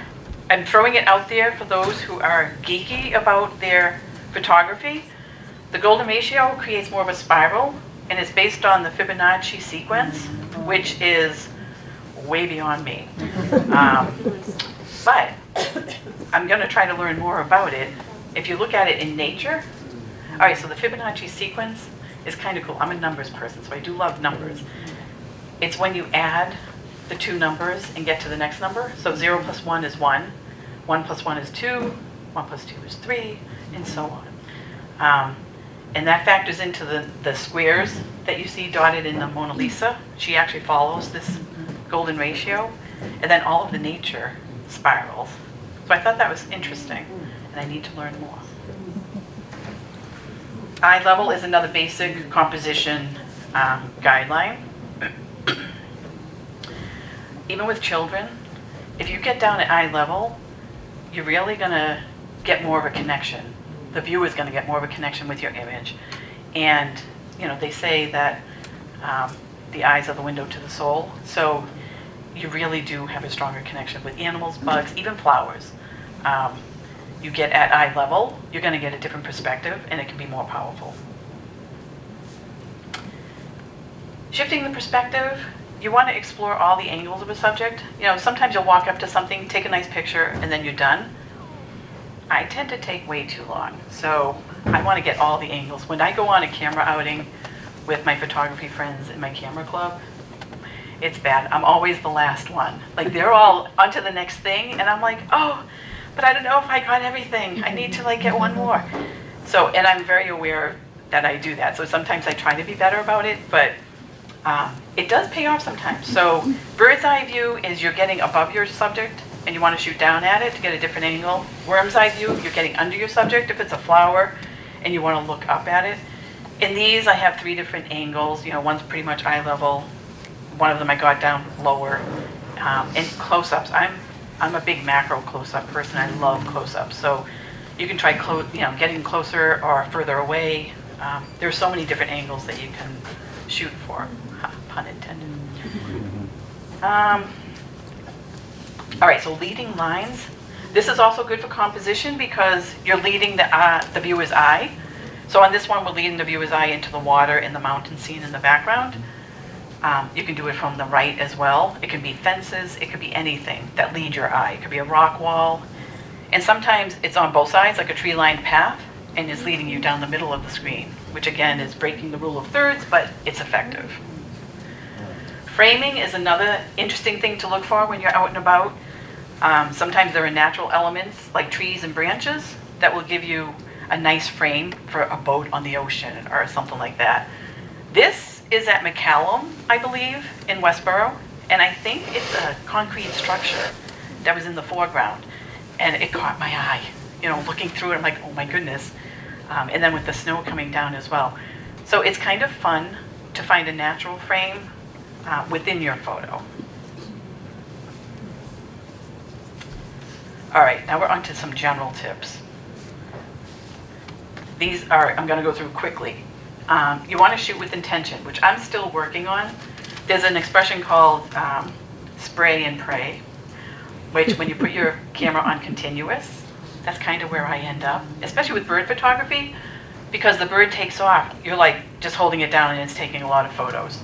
Speaker 2: I'm throwing it out there for those who are geeky about their photography. The golden ratio creates more of a spiral, and it's based on the Fibonacci sequence, which is way beyond me. But I'm going to try to learn more about it. If you look at it in nature, all right, so the Fibonacci sequence is kind of cool. I'm a numbers person, so I do love numbers. It's when you add the two numbers and get to the next number. So 0 plus 1 is 1, 1 plus 1 is 2, 1 plus 2 is 3, and so on. And that factors into the squares that you see dotted in the Mona Lisa. She actually follows this golden ratio, and then all of the nature spirals. So I thought that was interesting, and I need to learn more. Eye level is another basic composition guideline. Even with children, if you get down at eye level, you're really going to get more of a connection. The viewer is going to get more of a connection with your image. And, they say that the eyes are the window to the soul. So you really do have a stronger connection with animals, bugs, even flowers. You get at eye level, you're going to get a different perspective, and it can be more powerful. Shifting the perspective, you want to explore all the angles of a subject. Sometimes you'll walk up to something, take a nice picture, and then you're done. I tend to take way too long, so I want to get all the angles. When I go on a camera outing with my photography friends in my camera club, it's bad. I'm always the last one. Like, they're all onto the next thing, and I'm like, oh, but I don't know if I got everything. I need to get one more. So, and I'm very aware that I do that. So sometimes I try to be better about it, but it does pay off sometimes. So bird's eye view is you're getting above your subject and you want to shoot down at it to get a different angle. Worm's eye view, you're getting under your subject if it's a flower and you want to look up at it. In these, I have 3 different angles. You know, one's pretty much eye level. One of them I got down lower. And close-ups. I'm a big macro close-up person. I love close-ups. So you can try getting closer or further away. There's so many different angles that you can shoot for, pun intended. All right, so leading lines. This is also good for composition because you're leading the viewer's eye. So on this one, we're leading the viewer's eye into the water and the mountain scene in the background. You can do it from the right as well. It can be fences, it could be anything that lead your eye. It could be a rock wall. And sometimes it's on both sides, like a tree-lined path, and is leading you down the middle of the screen, which again is breaking the rule of thirds, but it's effective. Framing is another interesting thing to look for when you're out and about. Sometimes there are natural elements like trees and branches that will give you a nice frame for a boat on the ocean or something like that. This is at McCallum, I believe, in Westborough, and I think it's a concrete structure that was in the foreground, and it caught my eye. You know, looking through it, I'm like, oh my goodness. And then with the snow coming down as well. So it's kind of fun to find a natural frame within your photo. All right, now we're on to some general tips. These are, I'm going to go through quickly. You want to shoot with intention, which I'm still working on. There's an expression called spray and pray, which when you put your camera on continuous, that's kind of where I end up, especially with bird photography, because the bird takes off. You're like just holding it down and it's taking a lot of photos.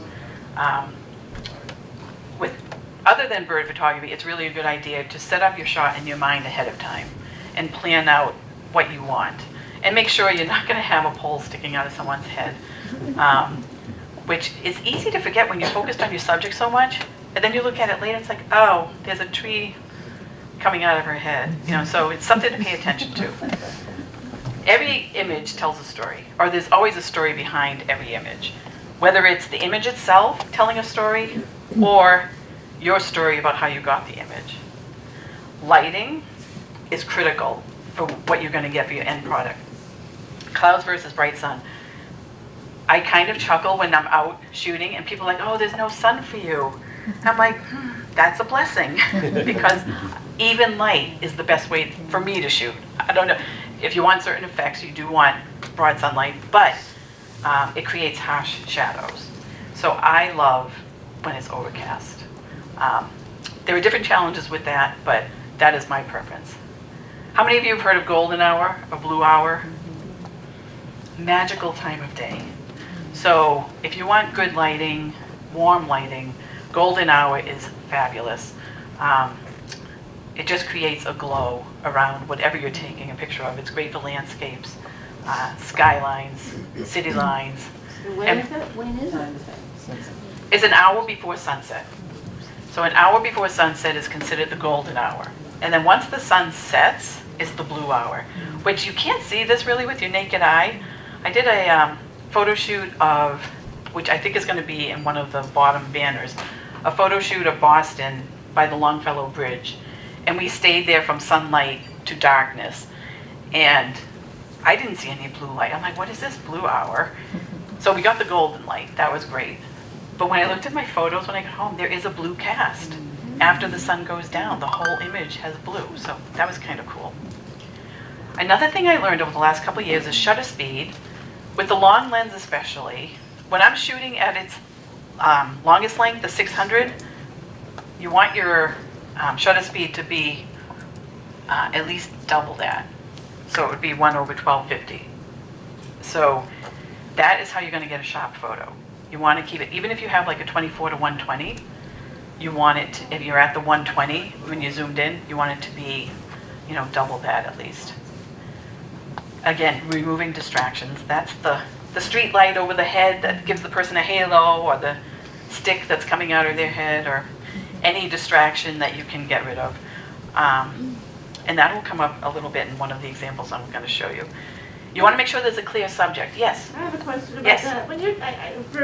Speaker 2: Other than bird photography, it's really a good idea to set up your shot in your mind ahead of time and plan out what you want. And make sure you're not going to have a pole sticking out of someone's head, which is easy to forget when you're focused on your subject so much. And then you look at it later, it's like, oh, there's a tree coming out of her head. You know, so it's something to pay attention to. Every image tells a story, or there's always a story behind every image. Whether it's the image itself telling a story, or your story about how you got the image. Lighting is critical for what you're going to get for your end product. Clouds versus bright sun. I kind of chuckle when I'm out shooting and people are like, oh, there's no sun for you. I'm like, that's a blessing because even light is the best way for me to shoot. I don't know, if you want certain effects, you do want broad sunlight, but it creates harsh shadows. So I love when it's overcast. There are different challenges with that, but that is my preference. How many of you have heard of golden hour or blue hour? Magical time of day. So if you want good lighting, warm lighting, golden hour is fabulous. It just creates a glow around whatever you're taking a picture of. It's great for landscapes, skylines, city lines.
Speaker 6: When is it? When is it?
Speaker 2: It's an hour before sunset. So an hour before sunset is considered the golden hour. And then once the sun sets is the blue hour, which you can't see this really with your naked eye. I did a photo shoot of, which I think is going to be in one of the bottom banners, a photo shoot of Boston by the Longfellow Bridge. And we stayed there from sunlight to darkness. And I didn't see any blue light. I'm like, what is this blue hour? So we got the golden light. That was great. But when I looked at my photos when I got home, there is a blue cast. After the sun goes down, the whole image has blue. So that was kind of cool. Another thing I learned over the last couple of years is shutter speed. With the long lens especially, when I'm shooting at its longest length, the 600, you want your shutter speed to be at least double that. So it would be 1/1250. So that is how you're going to get a sharp photo. You want to keep it, even if you have like a 24:120, you want it to, if you're at the 120, when you zoomed in, you want it to be, you know, double that at least. Again, removing distractions. That's the street light over the head that gives the person a halo, or the stick that's coming out of their head, or any distraction that you can get rid of. And that will come up a little bit in one of the examples I'm going to show you. You want to make sure there's a clear subject. Yes?
Speaker 1: I have a question about
Speaker 2: Yes.
Speaker 1: that. When you're,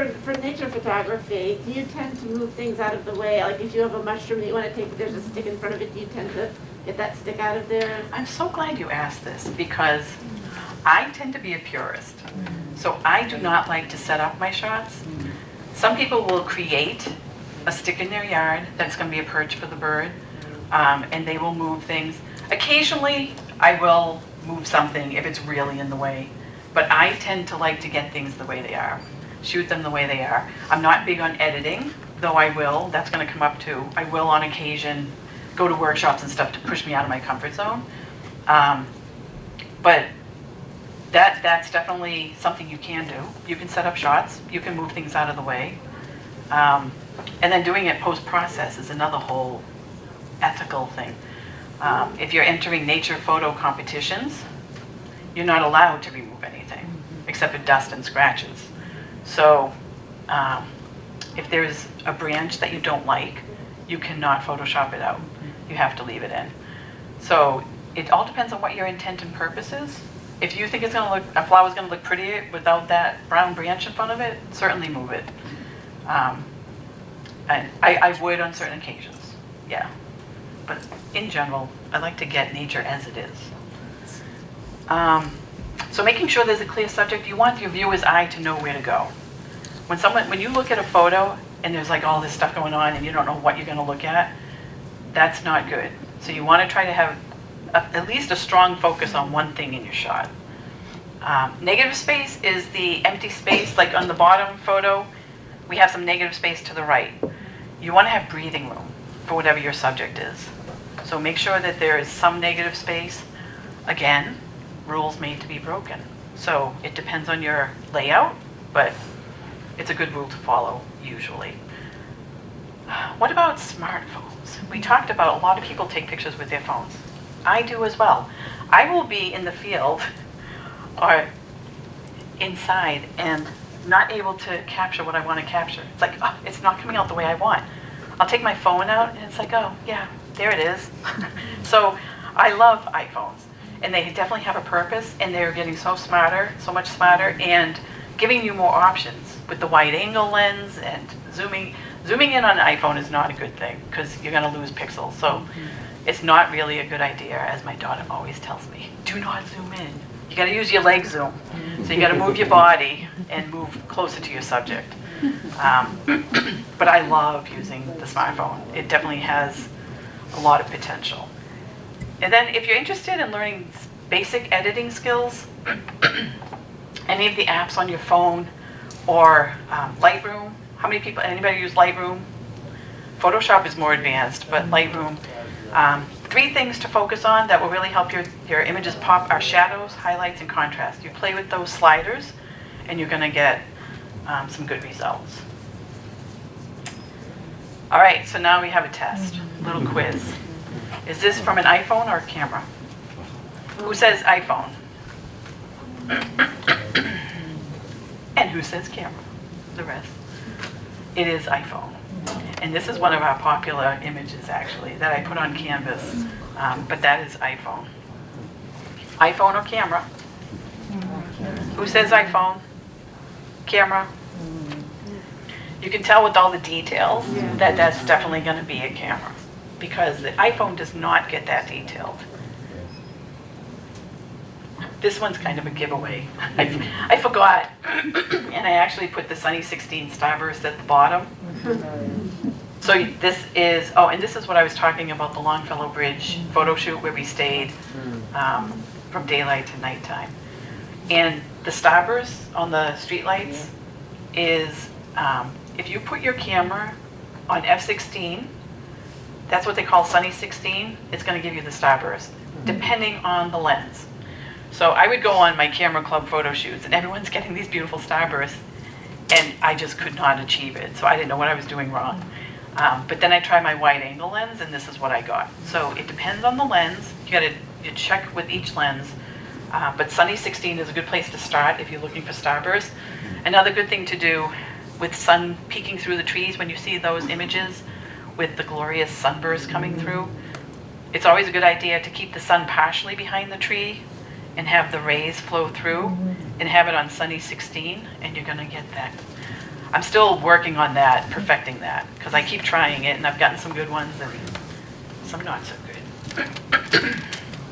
Speaker 1: for nature photography, do you tend to move things out of the way? Like if you have a mushroom that you want to take, there's a stick in front of it, do you tend to get that stick out of there?
Speaker 2: I'm so glad you asked this because I tend to be a purist. So I do not like to set up my shots. Some people will create a stick in their yard that's going to be a perch for the bird, and they will move things. Occasionally, I will move something if it's really in the way, but I tend to like to get things the way they are, shoot them the way they are. I'm not big on editing, though I will. That's going to come up too. I will on occasion go to workshops and stuff to push me out of my comfort zone. But that's definitely something you can do. You can set up shots. You can move things out of the way. And then doing it post-process is another whole ethical thing. If you're entering nature photo competitions, you're not allowed to remove anything except for dust and scratches. So if there's a branch that you don't like, you cannot Photoshop it out. You have to leave it in. So it all depends on what your intent and purpose is. If you think it's going to look, a flower's going to look pretty without that brown branch in front of it, certainly move it. And I would on certain occasions, yeah. But in general, I like to get nature as it is. So making sure there's a clear subject, you want your viewer's eye to know where to go. When you look at a photo and there's like all this stuff going on and you don't know what you're going to look at, that's not good. So you want to try to have at least a strong focus on one thing in your shot. Negative space is the empty space, like on the bottom photo, we have some negative space to the right. You want to have breathing room for whatever your subject is. So make sure that there is some negative space. Again, rules made to be broken. So it depends on your layout, but it's a good rule to follow usually. What about smartphones? We talked about a lot of people take pictures with their phones. I do as well. I will be in the field or inside and not able to capture what I want to capture. It's like, oh, it's not coming out the way I want. I'll take my phone out and it's like, oh yeah, there it is. So I love iPhones and they definitely have a purpose and they're getting so much smarter and giving you more options with the wide angle lens and zooming in on an iPhone is not a good thing because you're going to lose pixels. So it's not really a good idea, as my daughter always tells me. Do not zoom in. You got to use your leg zoom. So you got to move your body and move closer to your subject. But I love using the smartphone. It definitely has a lot of potential. And then if you're interested in learning basic editing skills, any of the apps on your phone or Lightroom. Anybody use Lightroom? Photoshop is more advanced, but Lightroom. 3 things to focus on that will really help your images pop are shadows, highlights, and contrast. You play with those sliders and you're going to get some good results. All right, so now we have a test, a little quiz. Is this from an iPhone or a camera? Who says iPhone? And who says camera? The rest. It is iPhone. And this is one of our popular images, actually, that I put on Canvas. But that is iPhone. iPhone or camera? Who says iPhone? Camera? You can tell with all the details that that's definitely going to be a camera because the iPhone does not get that detailed. This one's kind of a giveaway. I forgot, and I actually put the Sunny 16 Starburst at the bottom. So this is, and this is what I was talking about, the Longfellow Bridge photo shoot where we stayed from daylight to nighttime. And the starburst on the streetlights is, if you put your camera on f16, that's what they call Sunny 16, it's going to give you the starburst, depending on the lens. So I would go on my camera club photo shoots and everyone's getting these beautiful starbursts and I just could not achieve it. So I didn't know what I was doing wrong. But then I tried my wide angle lens and this is what I got. So it depends on the lens. You check with each lens. But Sunny 16 is a good place to start if you're looking for starbursts. Another good thing to do with sun peeking through the trees when you see those images with the glorious sunburst coming through, it's always a good idea to keep the sun partially behind the tree and have the rays flow through and have it on Sunny 16 and you're going to get that. I'm still working on that, perfecting that, because I keep trying it and I've gotten some good ones and some not so good.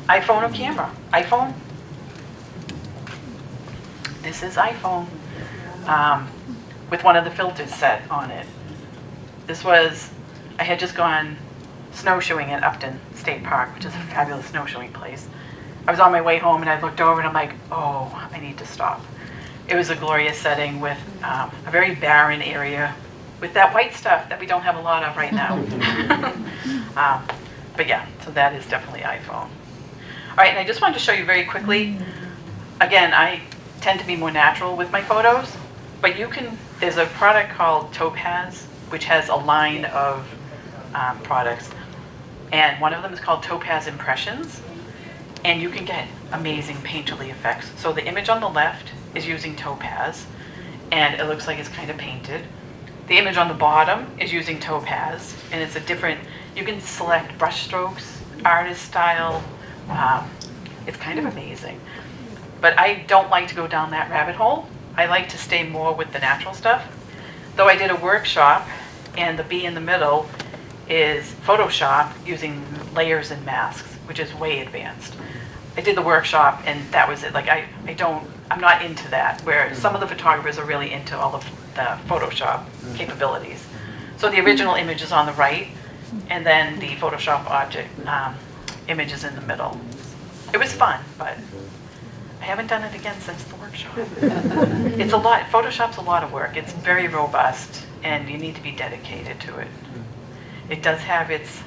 Speaker 2: iPhone or camera? iPhone? this is iPhone with one of the filters set on it. This was, I had just gone snowshoeing at Upton State Park, which is a fabulous snowshoeing place. I was on my way home and I looked over and I'm like, oh, I need to stop. It was a glorious setting with a very barren area with that white stuff that we don't have a lot of right now. But yeah, so that is definitely iPhone. All right, and I just wanted to show you very quickly. Again, I tend to be more natural with my photos, but you can, there's a product called Topaz, which has a line of products. And one of them is called Topaz Impressions. And you can get amazing painterly effects. So the image on the left is using Topaz, and it looks like it's kind of painted. The image on the bottom is using Topaz, and it's a different, you can select brush strokes, artist style. It's kind of amazing. But I don't like to go down that rabbit hole. I like to stay more with the natural stuff. Though I did a workshop, and the B in the middle is Photoshop using layers and masks, which is way advanced. I did the workshop and that was it. Like I'm not into that, where some of the photographers are really into all of the Photoshop capabilities. So the original image is on the right, and then the Photoshop object image is in the middle. It was fun, but I haven't done it again since the workshop. It's a lot, Photoshop's a lot of work. It's very robust and you need to be dedicated to it. It does have its,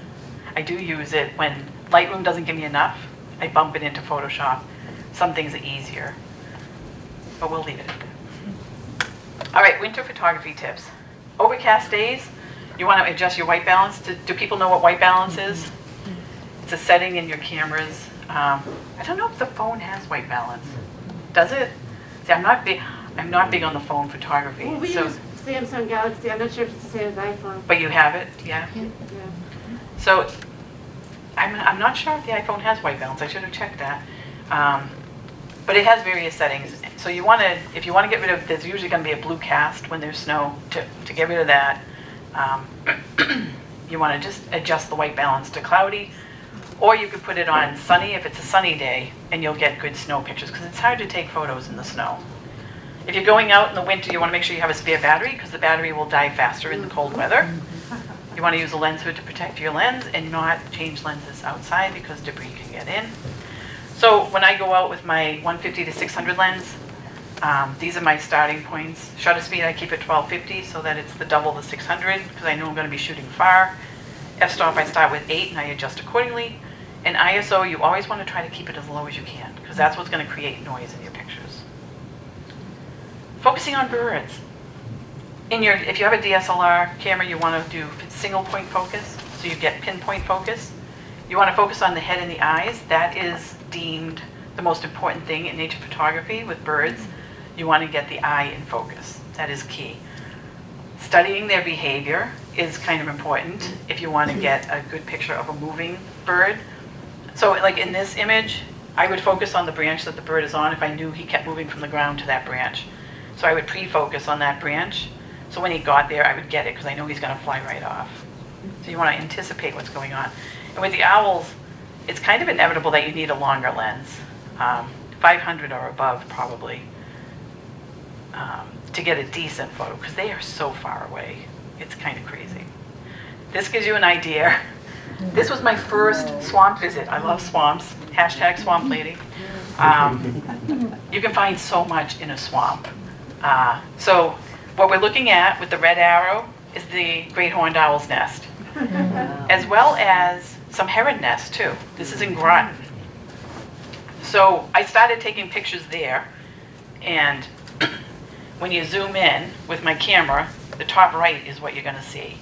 Speaker 2: I do use it when Lightroom doesn't give me enough. I bump it into Photoshop. Some things are easier, but we'll leave it at that. All right, winter photography tips. Overcast days, you want to adjust your white balance. Do people know what white balance is? It's a setting in your cameras. I don't know if the phone has white balance. Does it? See, I'm not big on the phone photography.
Speaker 1: Well, we use Samsung Galaxy. I'm not sure if it's the same as iPhone.
Speaker 2: But you have it, yeah?
Speaker 1: Yeah.
Speaker 2: So I'm not sure if the iPhone has white balance. I should have checked that. But it has various settings. So you want to, if you want to get rid of, there's usually going to be a blue cast when there's snow. To get rid of that, you want to just adjust the white balance to cloudy. Or you could put it on sunny if it's a sunny day, and you'll get good snow pictures, because it's hard to take photos in the snow. If you're going out in the winter, you want to make sure you have a spare battery, because the battery will die faster in the cold weather. You want to use a lens hood to protect your lens and not change lenses outside because debris can get in. So when I go out with my 150 to 600 lens, these are my starting points. Shutter speed, I keep at 1250 so that it's the double the 600 because I know I'm going to be shooting far. F-stop, I start with 8 and I adjust accordingly. And ISO, you always want to try to keep it as low as you can because that's what's going to create noise in your pictures. Focusing on birds. If you have a DSLR camera, you want to do single point focus, so you get pinpoint focus. You want to focus on the head and the eyes. That is deemed the most important thing in nature photography with birds. You want to get the eye in focus. That is key. Studying their behavior is kind of important if you want to get a good picture of a moving bird. So like in this image, I would focus on the branch that the bird is on if I knew he kept moving from the ground to that branch. So I would pre-focus on that branch. So when he got there, I would get it because I know he's going to fly right off. So you want to anticipate what's going on. And with the owls, it's kind of inevitable that you need a longer lens, 500 or above probably, to get a decent photo because they are so far away. It's kind of crazy. This gives you an idea. This was my first swamp visit. I love swamps. Hashtag swamp lady. You can find so much in a swamp. So what we're looking at with the red arrow is the great horned owl's nest, as well as some heron nests too. This is in Groton. So I started taking pictures there, and when you zoom in with my camera, the top right is what you're going to see.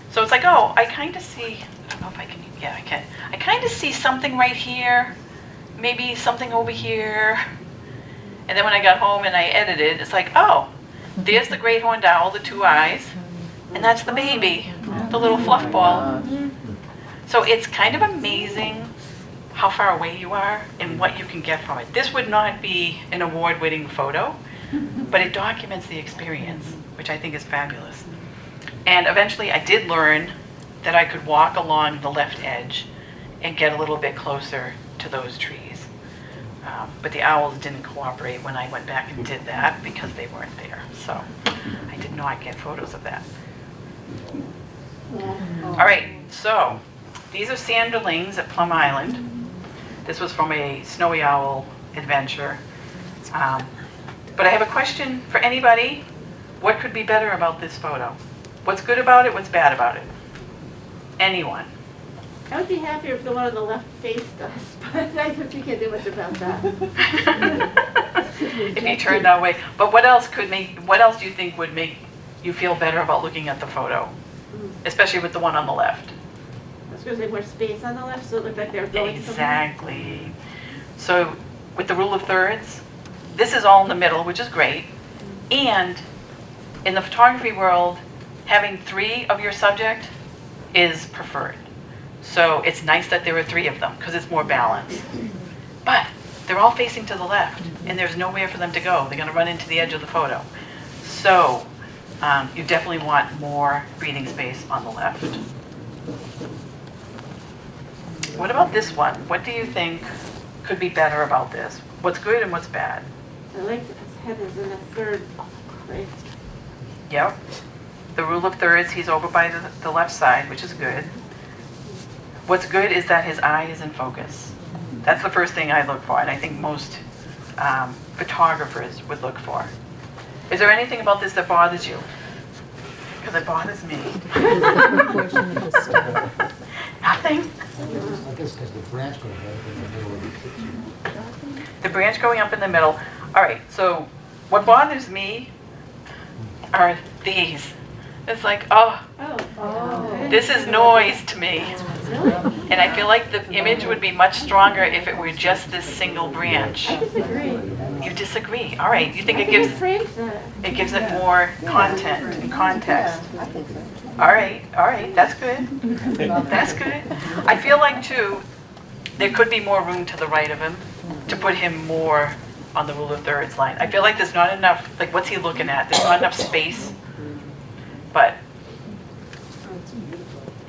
Speaker 2: So it's like, oh, I kind of see, I don't know if I can, yeah, I can. I kind of see something right here, maybe something over here. And then when I got home and I edited, it's like, oh, there's the great horned owl, the 2 eyes, and that's the baby, the little fluff ball. So it's kind of amazing how far away you are and what you can get from it. This would not be an award-winning photo, but it documents the experience, which I think is fabulous. And eventually I did learn that I could walk along the left edge and get a little bit closer to those trees. But the owls didn't cooperate when I went back and did that because they weren't there. So I did not get photos of that. All right, so these are sanderlings at Plum Island. This was from a snowy owl adventure. But I have a question for anybody. What could be better about this photo? What's good about it? What's bad about it? Anyone?
Speaker 1: I would be happier if the one on the left faced us, but I guess you can't do much about that.
Speaker 2: If you turn that way. But what else do you think would make you feel better about looking at the photo? Especially with the one on the left.
Speaker 1: I was going to say more space on the left, so it looked like they were going
Speaker 2: Exactly. So with the rule of thirds, this is all in the middle, which is great. And in the photography world, having 3 of your subject is preferred. So it's nice that there are 3 of them because it's more balanced. But they're all facing to the left and there's nowhere for them to go. They're going to run into the edge of the photo. So you definitely want more breathing space on the left. What about this one? What do you think could be better about this? What's good and what's bad?
Speaker 1: I like that his head is in a third place.
Speaker 2: Yep. The rule of thirds, he's over by the left side, which is good. What's good is that his eye is in focus. That's the first thing I look for, and I think most photographers would look for. Is there anything about this that bothers you? Because it bothers me. Nothing?
Speaker 5: I guess because the branch going up in the middle of the picture.
Speaker 2: The branch going up in the middle. All right, so what bothers me are these. It's like, oh, this is noise to me. And I feel like the image would be much stronger if it were just this single branch.
Speaker 1: I disagree.
Speaker 2: You disagree. All right, you think it gives it more content and context.
Speaker 6: I think so.
Speaker 2: All right, that's good. That's good. I feel like too, there could be more room to the right of him to put him more on the rule of thirds line. I feel like there's not enough, like what's he looking at? There's not enough space, but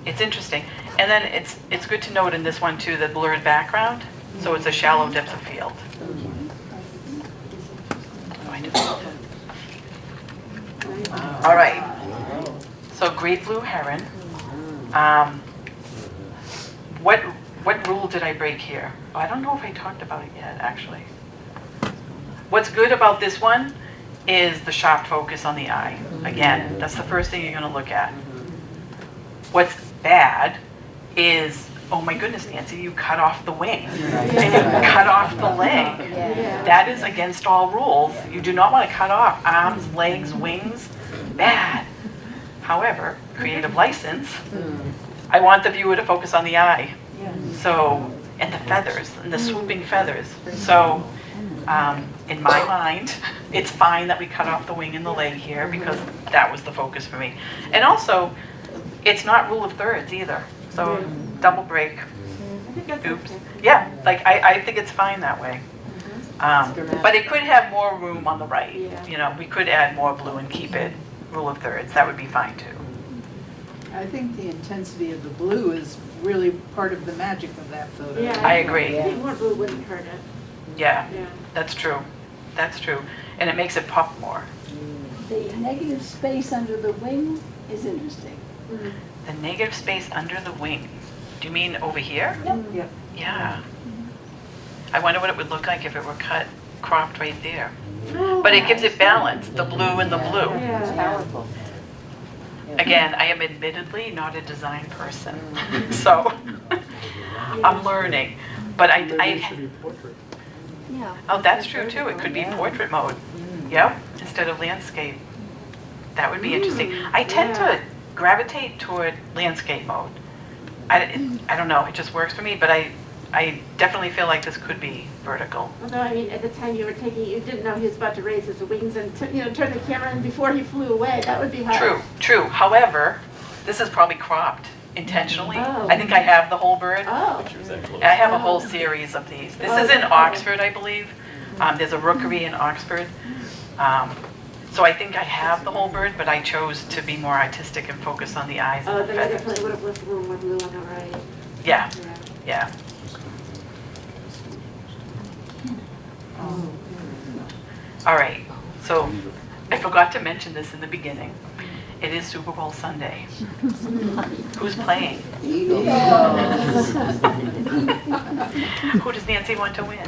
Speaker 2: it's interesting. And then it's good to note in this one too, the blurred background, so it's a shallow depth of field. All right. So great blue heron. What rule did I break here? Oh, I don't know if I talked about it yet, actually. What's good about this one is the sharp focus on the eye. Again, that's the first thing you're going to look at. What's bad is, oh my goodness, Nancy, you cut off the wing and you cut off the leg. That is against all rules. You do not want to cut off arms, legs, wings. Bad. However, creative license, I want the viewer to focus on the eye. So, and the feathers, and the swooping feathers. So, in my mind, it's fine that we cut off the wing and the leg here because that was the focus for me. And also, it's not rule of thirds either. So, double break. Oops. Yeah, like I think it's fine that way. But it could have more room on the right. You know, we could add more blue and keep it rule of thirds. That would be fine too.
Speaker 7: I think the intensity of the blue is really part of the magic of that photo.
Speaker 1: Yeah,
Speaker 2: I agree.
Speaker 1: I think more blue wouldn't hurt it.
Speaker 2: Yeah,
Speaker 1: Yeah.
Speaker 2: that's true. That's true. And it makes it pop more.
Speaker 8: The negative space under the wing is interesting.
Speaker 2: The negative space under the wing. Do you mean over here?
Speaker 7: Yep.
Speaker 2: Yeah. I wonder what it would look like if it were cropped right there. But it gives it balance, the blue and the blue.
Speaker 6: It's powerful.
Speaker 2: Again, I am admittedly not a design person, so I'm learning. But
Speaker 8: Yeah.
Speaker 2: oh, that's true too. It could be portrait mode. Yep, instead of landscape. That would be interesting. I tend to gravitate toward landscape mode. I don't know, it just works for me, but I definitely feel like this could be vertical.
Speaker 1: Although, I mean, at the time you were taking, you didn't know he was about to raise his wings and turn the camera in before he flew away. That would be hard.
Speaker 2: True. However, this is probably cropped intentionally.
Speaker 1: Oh.
Speaker 2: I think I have the whole bird.
Speaker 1: Oh.
Speaker 2: I have a whole series of these. This is in Oxford, I believe. There's a rookery in Oxford. So I think I have the whole bird, but I chose to be more artistic and focus on the eyes
Speaker 1: Oh,
Speaker 2: and the
Speaker 1: then I
Speaker 2: feathers.
Speaker 1: definitely would have left a little more blue on the right.
Speaker 2: Yeah,
Speaker 1: Yeah.
Speaker 2: yeah. All right, so I forgot to mention this in the beginning. It is Super Bowl Sunday. Who's playing? Who does Nancy want to win?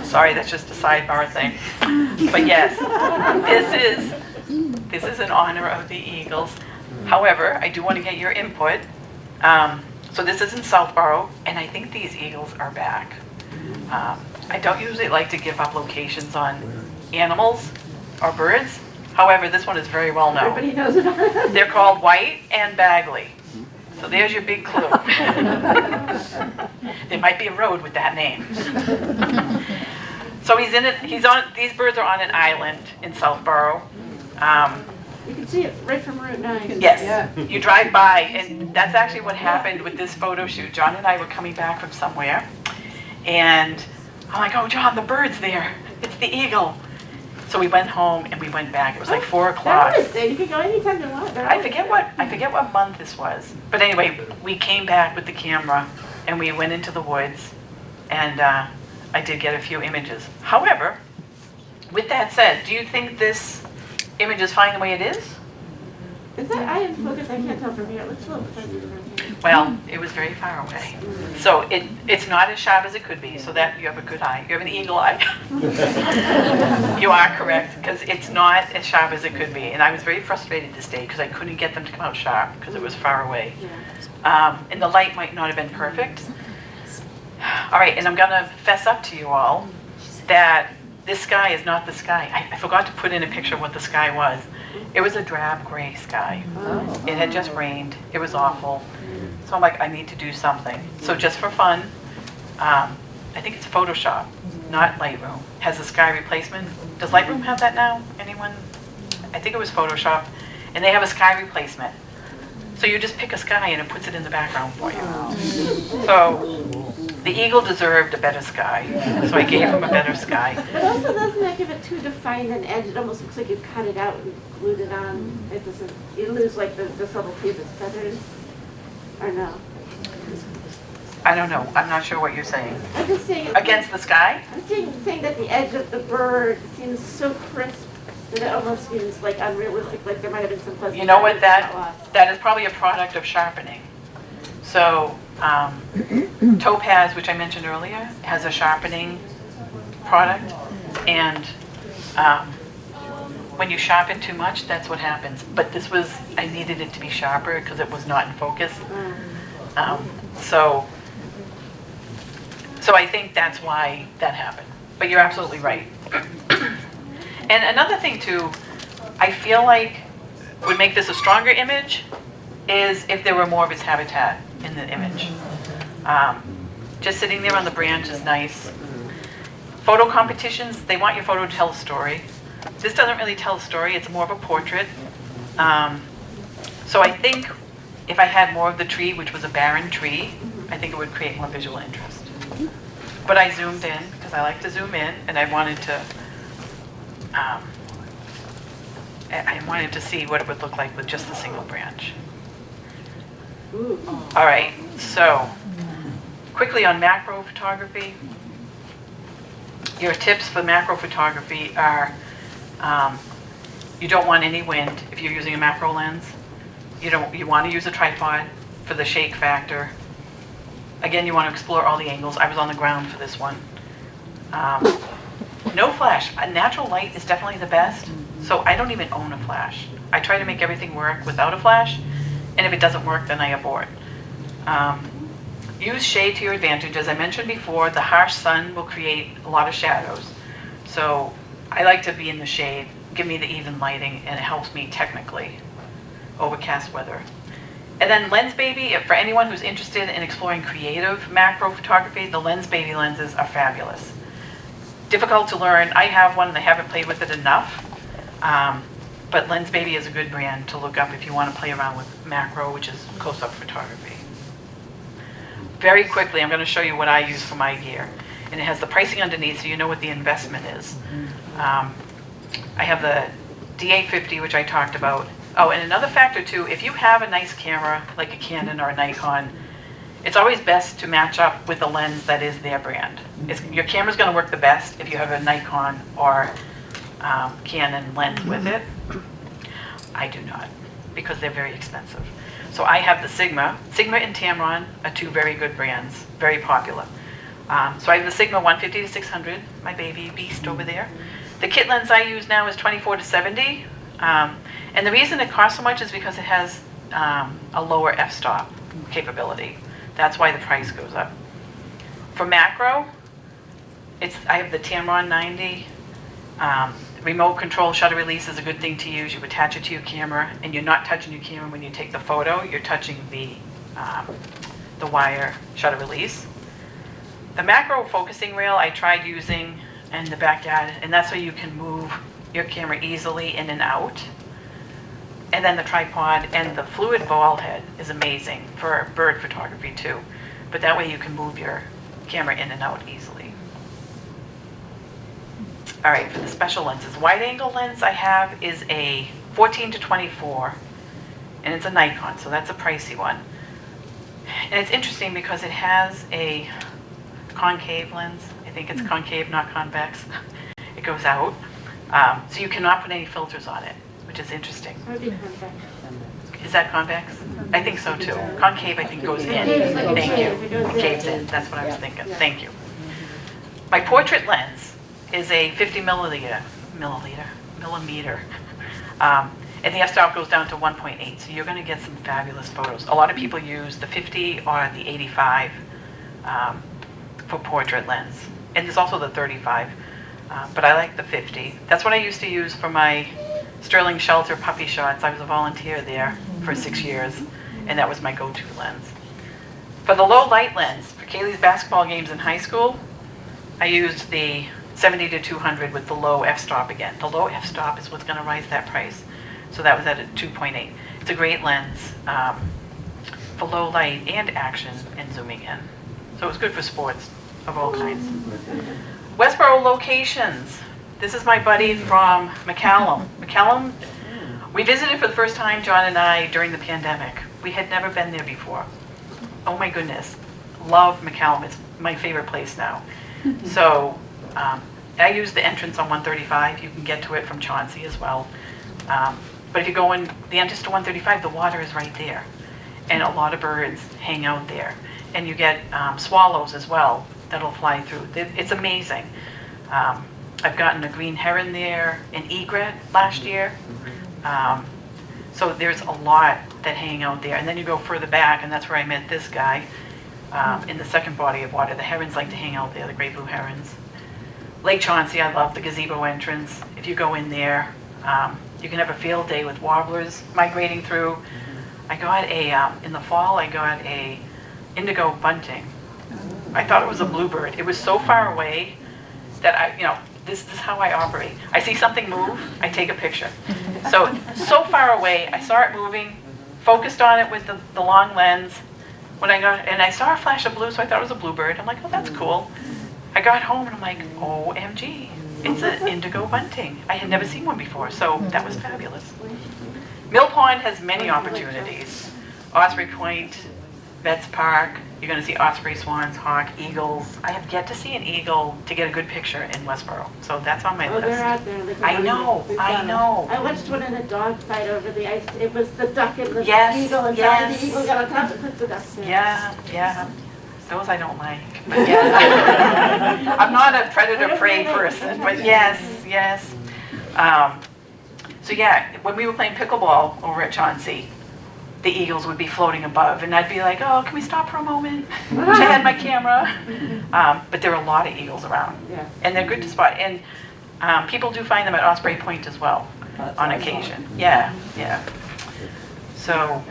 Speaker 2: Sorry, that's just a sidebar thing. But yes, this is in honor of the Eagles. However, I do want to get your input. So this is in Southborough, and I think these Eagles are back. I don't usually like to give up locations on animals or birds. However, this one is very well known.
Speaker 1: Everybody knows about it.
Speaker 2: They're called White and Bagley. So there's your big clue. There might be a road with that name. So these birds are on an island in Southborough.
Speaker 1: You can see it right from Route 9.
Speaker 2: Yes, you drive by, and that's actually what happened with this photo shoot. John and I were coming back from somewhere, and I'm like, oh, John, the bird's there. It's the eagle. So we went home and we went back. It was like 4 o'clock.
Speaker 1: They're always there. You can go anytime you want.
Speaker 2: I forget what month this was. But anyway, we came back with the camera and we went into the woods, and I did get a few images. However, with that said, do you think this image is fine the way it is?
Speaker 1: Is that eye in focus? I can't tell from here. It looks a little fuzzy from here.
Speaker 2: Well, it was very far away. So it's not as sharp as it could be, so that you have a good eye. You have an eagle eye. You are correct, because it's not as sharp as it could be. And I was very frustrated this day because I couldn't get them to come out sharp because it was far away. And the light might not have been perfect. All right, and I'm going to fess up to you all that this sky is not the sky. I forgot to put in a picture of what the sky was. It was a drab gray sky. It had just rained. It was awful. So I'm like, I need to do something. So just for fun, I think it's Photoshop, not Lightroom. Has a sky replacement. Does Lightroom have that now? Anyone? I think it was Photoshop. And they have a sky replacement. So you just pick a sky and it puts it in the background for you. So the eagle deserved a better sky. So I gave him a better sky.
Speaker 1: But also, doesn't that give it too defined an edge? It almost looks like you cut it out and glued it on. It doesn't. You lose like the subtlety of its feathers, or no?
Speaker 2: I don't know. I'm not sure what you're saying.
Speaker 1: I'm just saying.
Speaker 2: Against the sky?
Speaker 1: I'm saying that the edge of the bird seems so crisp that it almost seems like unrealistic. Like there might have been some fuzzy.
Speaker 2: You know what,
Speaker 1: got lost.
Speaker 2: that is probably a product of sharpening. So Topaz, which I mentioned earlier, has a sharpening product, and when you sharpen too much, that's what happens. But this was, I needed it to be sharper because it was not in focus. So I think that's why that happened. But you're absolutely right. And another thing too, I feel like would make this a stronger image is if there were more of its habitat in the image. Just sitting there on the branch is nice. Photo competitions, they want your photo to tell a story. This doesn't really tell a story, it's more of a portrait. So I think if I had more of the tree, which was a barren tree, I think it would create more visual interest. But I zoomed in, because I like to zoom in, and I wanted to see what it would look like with just a single branch. All right, so quickly on macro photography. Your tips for macro photography are you don't want any wind if you're using a macro lens. You want to use a tripod for the shake factor. Again, you want to explore all the angles. I was on the ground for this one. No flash. A natural light is definitely the best, so I don't even own a flash. I try to make everything work without a flash, and if it doesn't work, then I abort. Use shade to your advantage. As I mentioned before, the harsh sun will create a lot of shadows. So I like to be in the shade, give me the even lighting, and it helps me technically. Overcast weather. And then Lens Baby, for anyone who's interested in exploring creative macro photography, the Lens Baby lenses are fabulous. Difficult to learn. I have one and I haven't played with it enough. But Lens Baby is a good brand to look up if you want to play around with macro, which is close-up photography. Very quickly, I'm going to show you what I use for my gear. And it has the pricing underneath so you know what the investment is. I have the D850, which I talked about. Oh, and another factor too, if you have a nice camera, like a Canon or a Nikon, It's always best to match up with the lens that is their brand. Your camera's going to work the best if you have a Nikon or Canon lens with it. I do not, because they're very expensive. So I have the Sigma. Sigma and Tamron are two very good brands, very popular. So I have the Sigma 150 to 600, my baby beast over there. The kit lens I use now is 24 to 70. And the reason it costs so much is because it has a lower f-stop capability. That's why the price goes up. For macro, I have the Tamron 90. Remote control shutter release is a good thing to use. You attach it to your camera, and you're not touching your camera when you take the photo. You're touching the wire shutter release. The macro focusing rail I tried using in the backyard, and that's so you can move your camera easily in and out. And then the tripod and the fluid ball head is amazing for bird photography too. But that way you can move your camera in and out easily. All right, for the special lenses. Wide angle lens I have is a 14 to 24, and it's a Nikon, so that's a pricey one. And it's interesting because it has a concave lens. I think it's concave, not convex. It goes out. So you cannot put any filters on it, which is interesting. Is that convex? I think so too. Concave, I think, goes in. Thank you. Caves in. That's what I was thinking. Thank you. My portrait lens is a 50 millimeter. And the f-stop goes down to 1.8, so you're going to get some fabulous photos. A lot of people use the 50 or the 85 for portrait lens. And there's also the 35, but I like the 50. That's what I used to use for my Sterling Shelter puppy shots. I was a volunteer there for 6 years, and that was my go-to lens. For the low light lens, for Kaylee's basketball games in high school, I used the 70 to 200 with the low f-stop again. The low f-stop is what's going to rise that price. So that was at a 2.8. It's a great lens for low light and action and zooming in. So it was good for sports of all kinds. Westborough locations. This is my buddy from McCallum. McCallum, we visited for the first time, John and I, during the pandemic. We had never been there before. Oh my goodness. Love McCallum. It's my favorite place now. So I use the entrance on 135. You can get to it from Chauncey as well. But if you go in the entrance to 135, the water is right there. And a lot of birds hang out there. And you get swallows as well that'll fly through. It's amazing. I've gotten a green heron there, an egret last year. So there's a lot that hang out there. And then you go further back, and that's where I met this guy in the second body of water. The herons like to hang out there, the great blue herons. Lake Chauncey, I love the gazebo entrance. If you go in there, you can have a field day with warblers migrating through. I got in the fall, I got a indigo bunting. I thought it was a bluebird. It was so far away that this is how I operate. I see something move, I take a picture. So far away, I saw it moving, focused on it with the long lens. And I saw a flash of blue, so I thought it was a bluebird. I'm like, oh, that's cool. I got home and I'm like, OMG, it's an indigo bunting. I had never seen one before, so that was fabulous. Mill Pond has many opportunities. Osprey Point, Vets Park, you're going to see osprey, swans, hawk, eagles. I have yet to see an eagle to get a good picture in Westborough, so that's on my list.
Speaker 1: They're out there.
Speaker 2: I know.
Speaker 1: I watched one in a dog fight over the ice. It was the duck and the
Speaker 2: Yes,
Speaker 1: eagle, and
Speaker 2: yes.
Speaker 1: the eagle got on top and put the duck down.
Speaker 2: Yeah. Those I don't like, but yeah. I'm not a predator-prey person, but yes. So yeah, when we were playing pickleball over at Chauncey, the eagles would be floating above, and I'd be like, oh, can we stop for a moment? I had my camera. But there are a lot of eagles around, and they're good to spot. And people do find them at Osprey Point as well, on occasion. Yeah. So,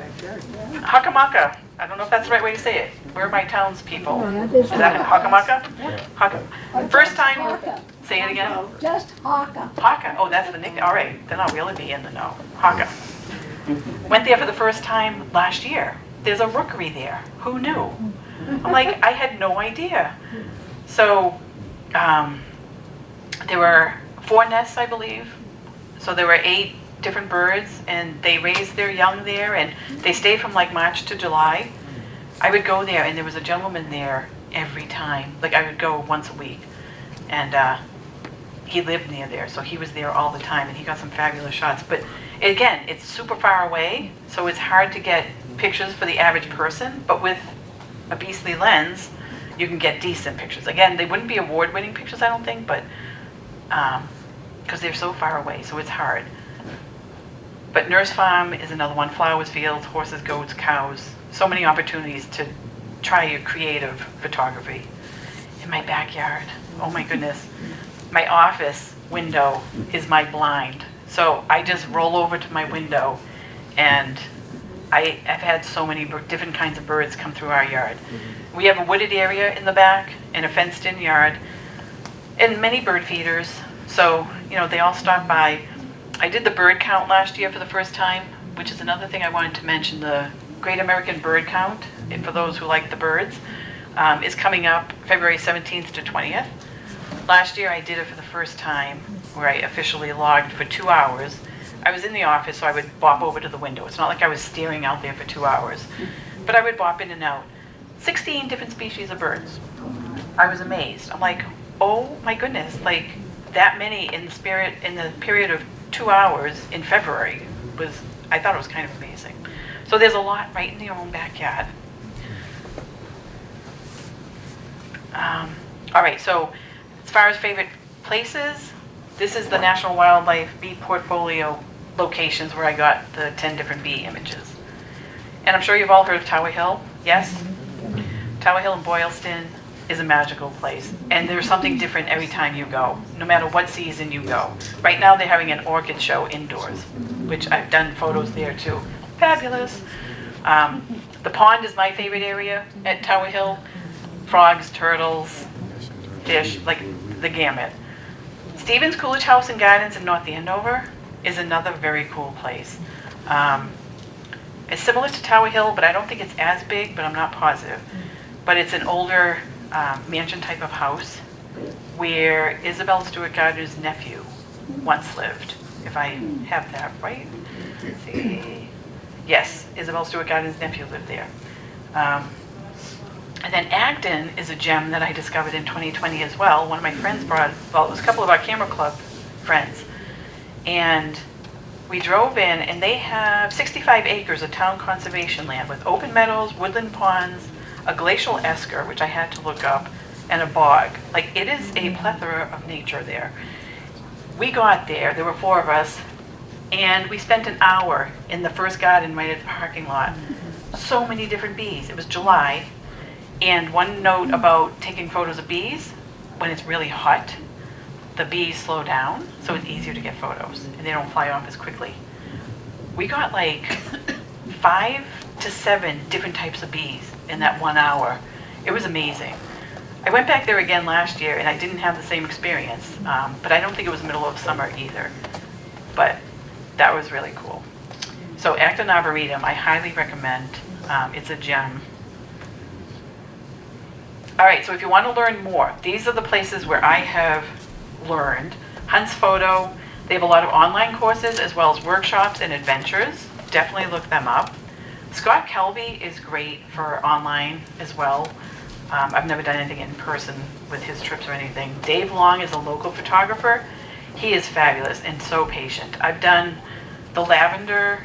Speaker 2: Hakamaka. I don't know if that's the right way to say it. Where are my townspeople? Is that Hakamaka? First time,
Speaker 8: Haka.
Speaker 2: say it again.
Speaker 8: Just Haka.
Speaker 2: Haka. Oh, that's the nickname. All right, then I'll really be in the know. Haka. Went there for the first time last year. There's a rookery there. Who knew? I'm like, I had no idea. So there were 4 nests, I believe. So there were 8 different birds, and they raised their young there, and they stay from like March to July. I would go there, and there was a gentleman there every time. Like, I would go once a week, and he lived near there, so he was there all the time, and he got some fabulous shots. But again, it's super far away, so it's hard to get pictures for the average person, but with a beastly lens, you can get decent pictures. Again, they wouldn't be award-winning pictures, I don't think, but because they're so far away, so it's hard. But Nurse Farm is another one. Flowers, fields, horses, goats, cows. So many opportunities to try your creative photography. In my backyard, oh my goodness. My office window is my blind. So I just roll over to my window, and I've had so many different kinds of birds come through our yard. We have a wooded area in the back and a fenced-in yard, and many bird feeders. So, you know, they all stop by. I did the bird count last year for the first time, which is another thing I wanted to mention. The Great American Bird Count, for those who like the birds, is coming up February 17th to 20th. Last year I did it for the first time, where I officially logged for 2 hours. I was in the office, so I would bop over to the window. It's not like I was staring out there for 2 hours, but I would bop in and out. 16 different species of birds. I was amazed. I'm like, oh my goodness, like that many in the period of 2 hours in February I thought it was kind of amazing. So there's a lot right in your own backyard. All right, so as far as favorite places, this is the National Wildlife Bee Portfolio locations where I got the 10 different bee images. And I'm sure you've all heard of Tower Hill, yes? Tower Hill in Boylston is a magical place, and there's something different every time you go, no matter what season you go. Right now they're having an orchid show indoors, which I've done photos there too. Fabulous. The pond is my favorite area at Tower Hill. Frogs, turtles, fish, like the gamut. Stevens Coolidge House and Gardens in North Andover is another very cool place. It's similar to Tower Hill, but I don't think it's as big, but I'm not positive. But it's an older mansion type of house where Isabel Stewart Gardner's nephew once lived, if I have that right. Let's see. Yes, Isabel Stewart Gardner's nephew lived there. And then Acton is a gem that I discovered in 2020 as well. One of my friends brought, well, it was a couple of our camera club friends. And we drove in, and they have 65 acres of town conservation land with open meadows, woodland ponds, a glacial esker, which I had to look up, and a bog. Like, it is a plethora of nature there. We got there were 4 of us, and we spent an hour in the first garden right at the parking lot. So many different bees. It was July. And one note about taking photos of bees, when it's really hot, the bees slow down, so it's easier to get photos, and they don't fly off as quickly. We got like 5 to 7 different types of bees in that 1 hour. It was amazing. I went back there again last year, and I didn't have the same experience, but I don't think it was middle of summer either. But that was really cool. So Acton Arboretum, I highly recommend. It's a gem. All right, so if you want to learn more, these are the places where I have learned. Hunt's Photo, they have a lot of online courses as well as workshops and adventures. Definitely look them up. Scott Kelby is great for online as well. I've never done anything in person with his trips or anything. Dave Long is a local photographer. He is fabulous and so patient. I've done the lavender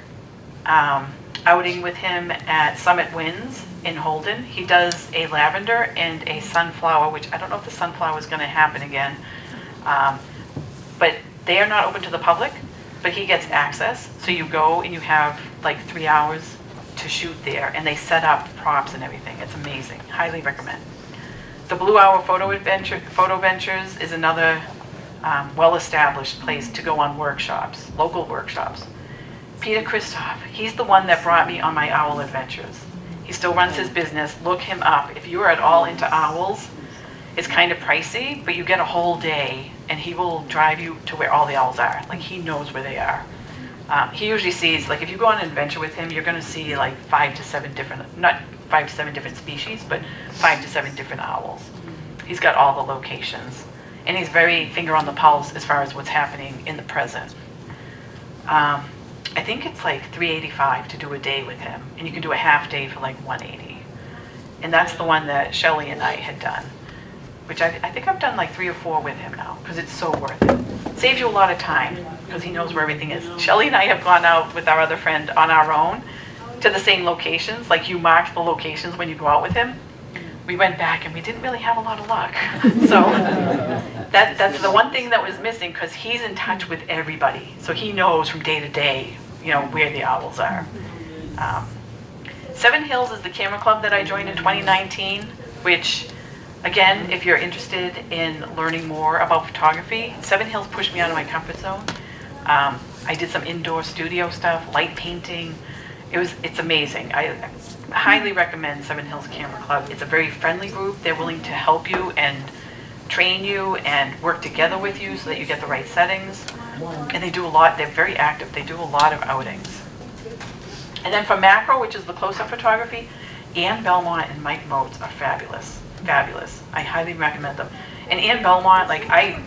Speaker 2: outing with him at Summit Winds in Holden. He does a lavender and a sunflower, which I don't know if the sunflower is going to happen again, but they are not open to the public, but he gets access. So you go and you have like 3 hours to shoot there, and they set up props and everything. It's amazing. Highly recommend. The Blue Hour Photo Ventures is another well-established place to go on workshops, local workshops. Peter Christoph, he's the one that brought me on my owl adventures. He still runs his business. Look him up. If you are at all into owls, it's kind of pricey, but you get a whole day, and he will drive you to where all the owls are. Like, he knows where they are. He usually sees, like, if you go on an adventure with him, you're going to see like 5 to 7 different, not 5 to 7 different species, but 5 to 7 different owls. He's got all the locations, and he's very finger on the pulse as far as what's happening in the present. I think it's like $385 to do a day with him, and you can do a half day for like $180. And that's the one that Shelley and I had done, which I think I've done like 3 or 4 with him now, because it's so worth it. Saves you a lot of time, because he knows where everything is. Shelley and I have gone out with our other friend on our own to the same locations, like you marked the locations when you go out with him. We went back and we didn't really have a lot of luck. So that's the one thing that was missing, because he's in touch with everybody. So he knows from day to day, where the owls are. Seven Hills is the camera club that I joined in 2019, which, again, if you're interested in learning more about photography, Seven Hills pushed me out of my comfort zone. I did some indoor studio stuff, light painting. It's amazing. I highly recommend Seven Hills Camera Club. It's a very friendly group. They're willing to help you and train you and work together with you so that you get the right settings. And they do a lot. They're very active. They do a lot of outings. And then for macro, which is the close-up photography, Ann Belmont and Mike Motes are fabulous. Fabulous. I highly recommend them. And Ann Belmont, I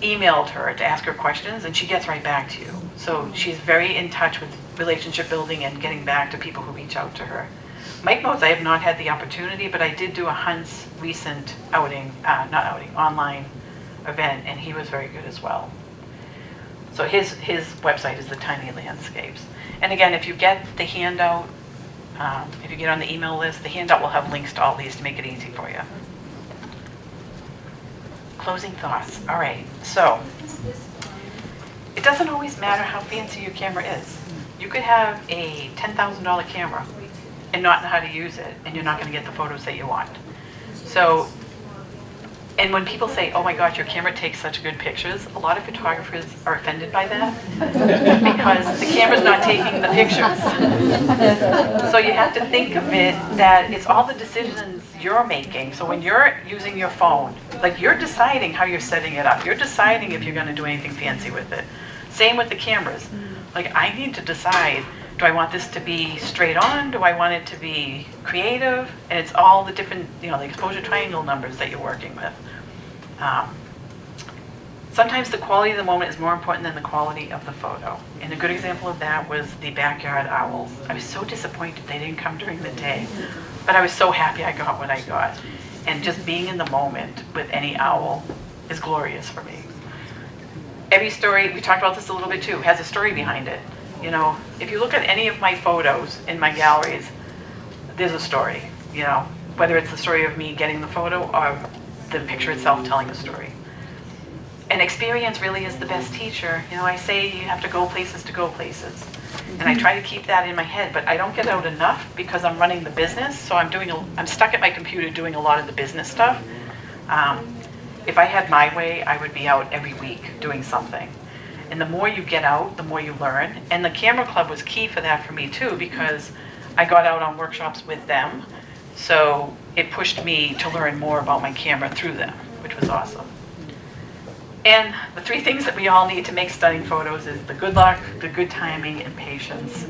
Speaker 2: emailed her to ask her questions, and she gets right back to you. So she's very in touch with relationship building and getting back to people who reach out to her. Mike Motes, I have not had the opportunity, but I did do a Hunt's recent online event, and he was very good as well. So his website is the Tiny Landscapes. And again, if you get the handout, if you get on the email list, the handout will have links to all these to make it easy for you. Closing thoughts. All right, so it doesn't always matter how fancy your camera is. You could have a $10,000 camera and not know how to use it, and you're not going to get the photos that you want. So, and when people say, oh my gosh, your camera takes such good pictures, a lot of photographers are offended by that because the camera's not taking the pictures. So you have to think of it that it's all the decisions you're making. So when you're using your phone, you're deciding how you're setting it up. You're deciding if you're going to do anything fancy with it. Same with the cameras. I need to decide, do I want this to be straight on? Do I want it to be creative? And it's all the different, the exposure triangle numbers that you're working with. Sometimes the quality of the moment is more important than the quality of the photo. And a good example of that was the backyard owls. I was so disappointed they didn't come during the day, but I was so happy I got what I got. And just being in the moment with any owl is glorious for me. Every story, we talked about this a little bit too, has a story behind it. If you look at any of my photos in my galleries, there's a story, whether it's the story of me getting the photo or the picture itself telling a story. And experience really is the best teacher. I say you have to go places to go places. And I try to keep that in my head, but I don't get out enough because I'm running the business, so I'm stuck at my computer doing a lot of the business stuff. If I had my way, I would be out every week doing something. And the more you get out, the more you learn. And the camera club was key for that for me too, because I got out on workshops with them. So it pushed me to learn more about my camera through them, which was awesome. And the 3 things that we all need to make stunning photos is the good luck, the good timing, and patience.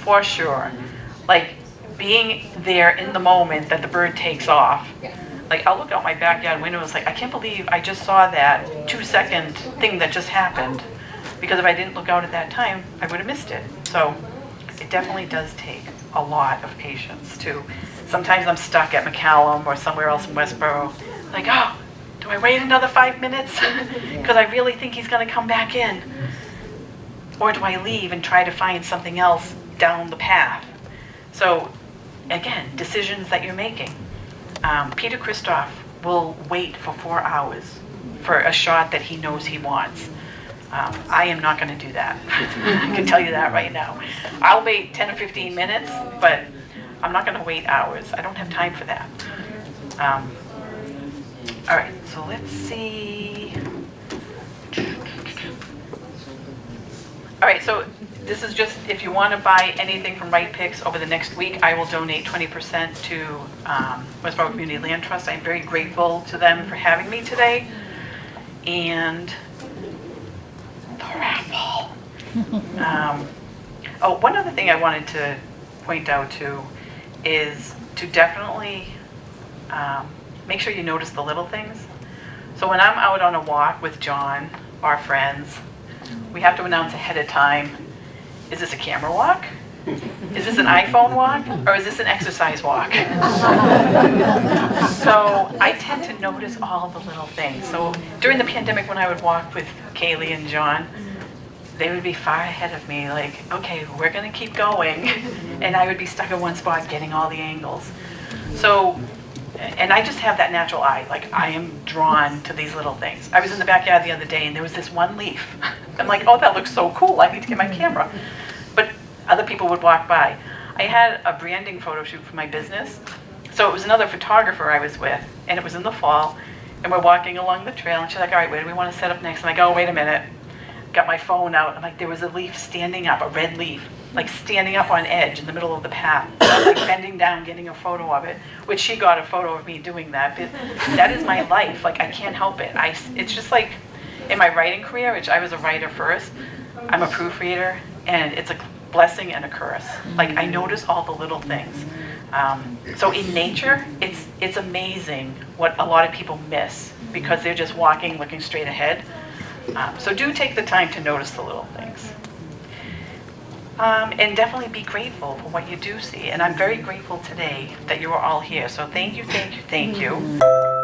Speaker 2: For sure. Being there in the moment that the bird takes off. I'll look out my backyard window and it's I can't believe I just saw that 2-second thing that just happened. Because if I didn't look out at that time, I would have missed it. So it definitely does take a lot of patience too. Sometimes I'm stuck at McCallum or somewhere else in Westborough. Oh, do I wait another 5 minutes? Because I really think he's going to come back in. Or do I leave and try to find something else down the path? So again, decisions that you're making. Peter Christoph will wait for 4 hours for a shot that he knows he wants. I am not going to do that. I can tell you that right now. I'll wait 10 or 15 minutes, but I'm not going to wait hours. I don't have time for that. All right, so let's see. All right, so this is just, if you want to buy anything from Right Picks over the next week, I will donate 20% to Westborough Community Land Trust. I'm very grateful to them for having me today. And the raffle. One other thing I wanted to point out too is to definitely make sure you notice the little things. So when I'm out on a walk with John, our friends, we have to announce ahead of time, is this a camera walk? Is this an iPhone walk or is this an exercise walk? So I tend to notice all the little things. So during the pandemic when I would walk with Kaylee and John, they would be far ahead of me, like, okay, we're gonna keep going. And I would be stuck in one spot getting all the angles. So, and I just have that natural eye, like I am drawn to these little things. I was in the backyard the other day and there was this one leaf. I'm like, oh, that looks so cool, I need to get my camera. But other people would walk by. I had a branding photo shoot for my business. So it was another photographer I was with, and it was in the fall, and we're walking along the trail, and she's like, all right, where do we want to set up next? I'm like, oh, wait a minute. Got my phone out. I'm like, there was a leaf standing up, a red leaf, like standing up on edge in the middle of the path. I was like bending down, getting a photo of it, which she got a photo of me doing that. But that is my life. Like, I can't help it. It's just like in my writing career, which I was a writer first, I'm a proofreader, and it's a blessing and a curse. Like, I notice all the little things. So in nature, it's amazing what a lot of people miss because they're just walking, looking straight ahead. So do take the time to notice the little things. And definitely be grateful for what you do see. And I'm very grateful today that you are all here. So thank you, thank you, thank you.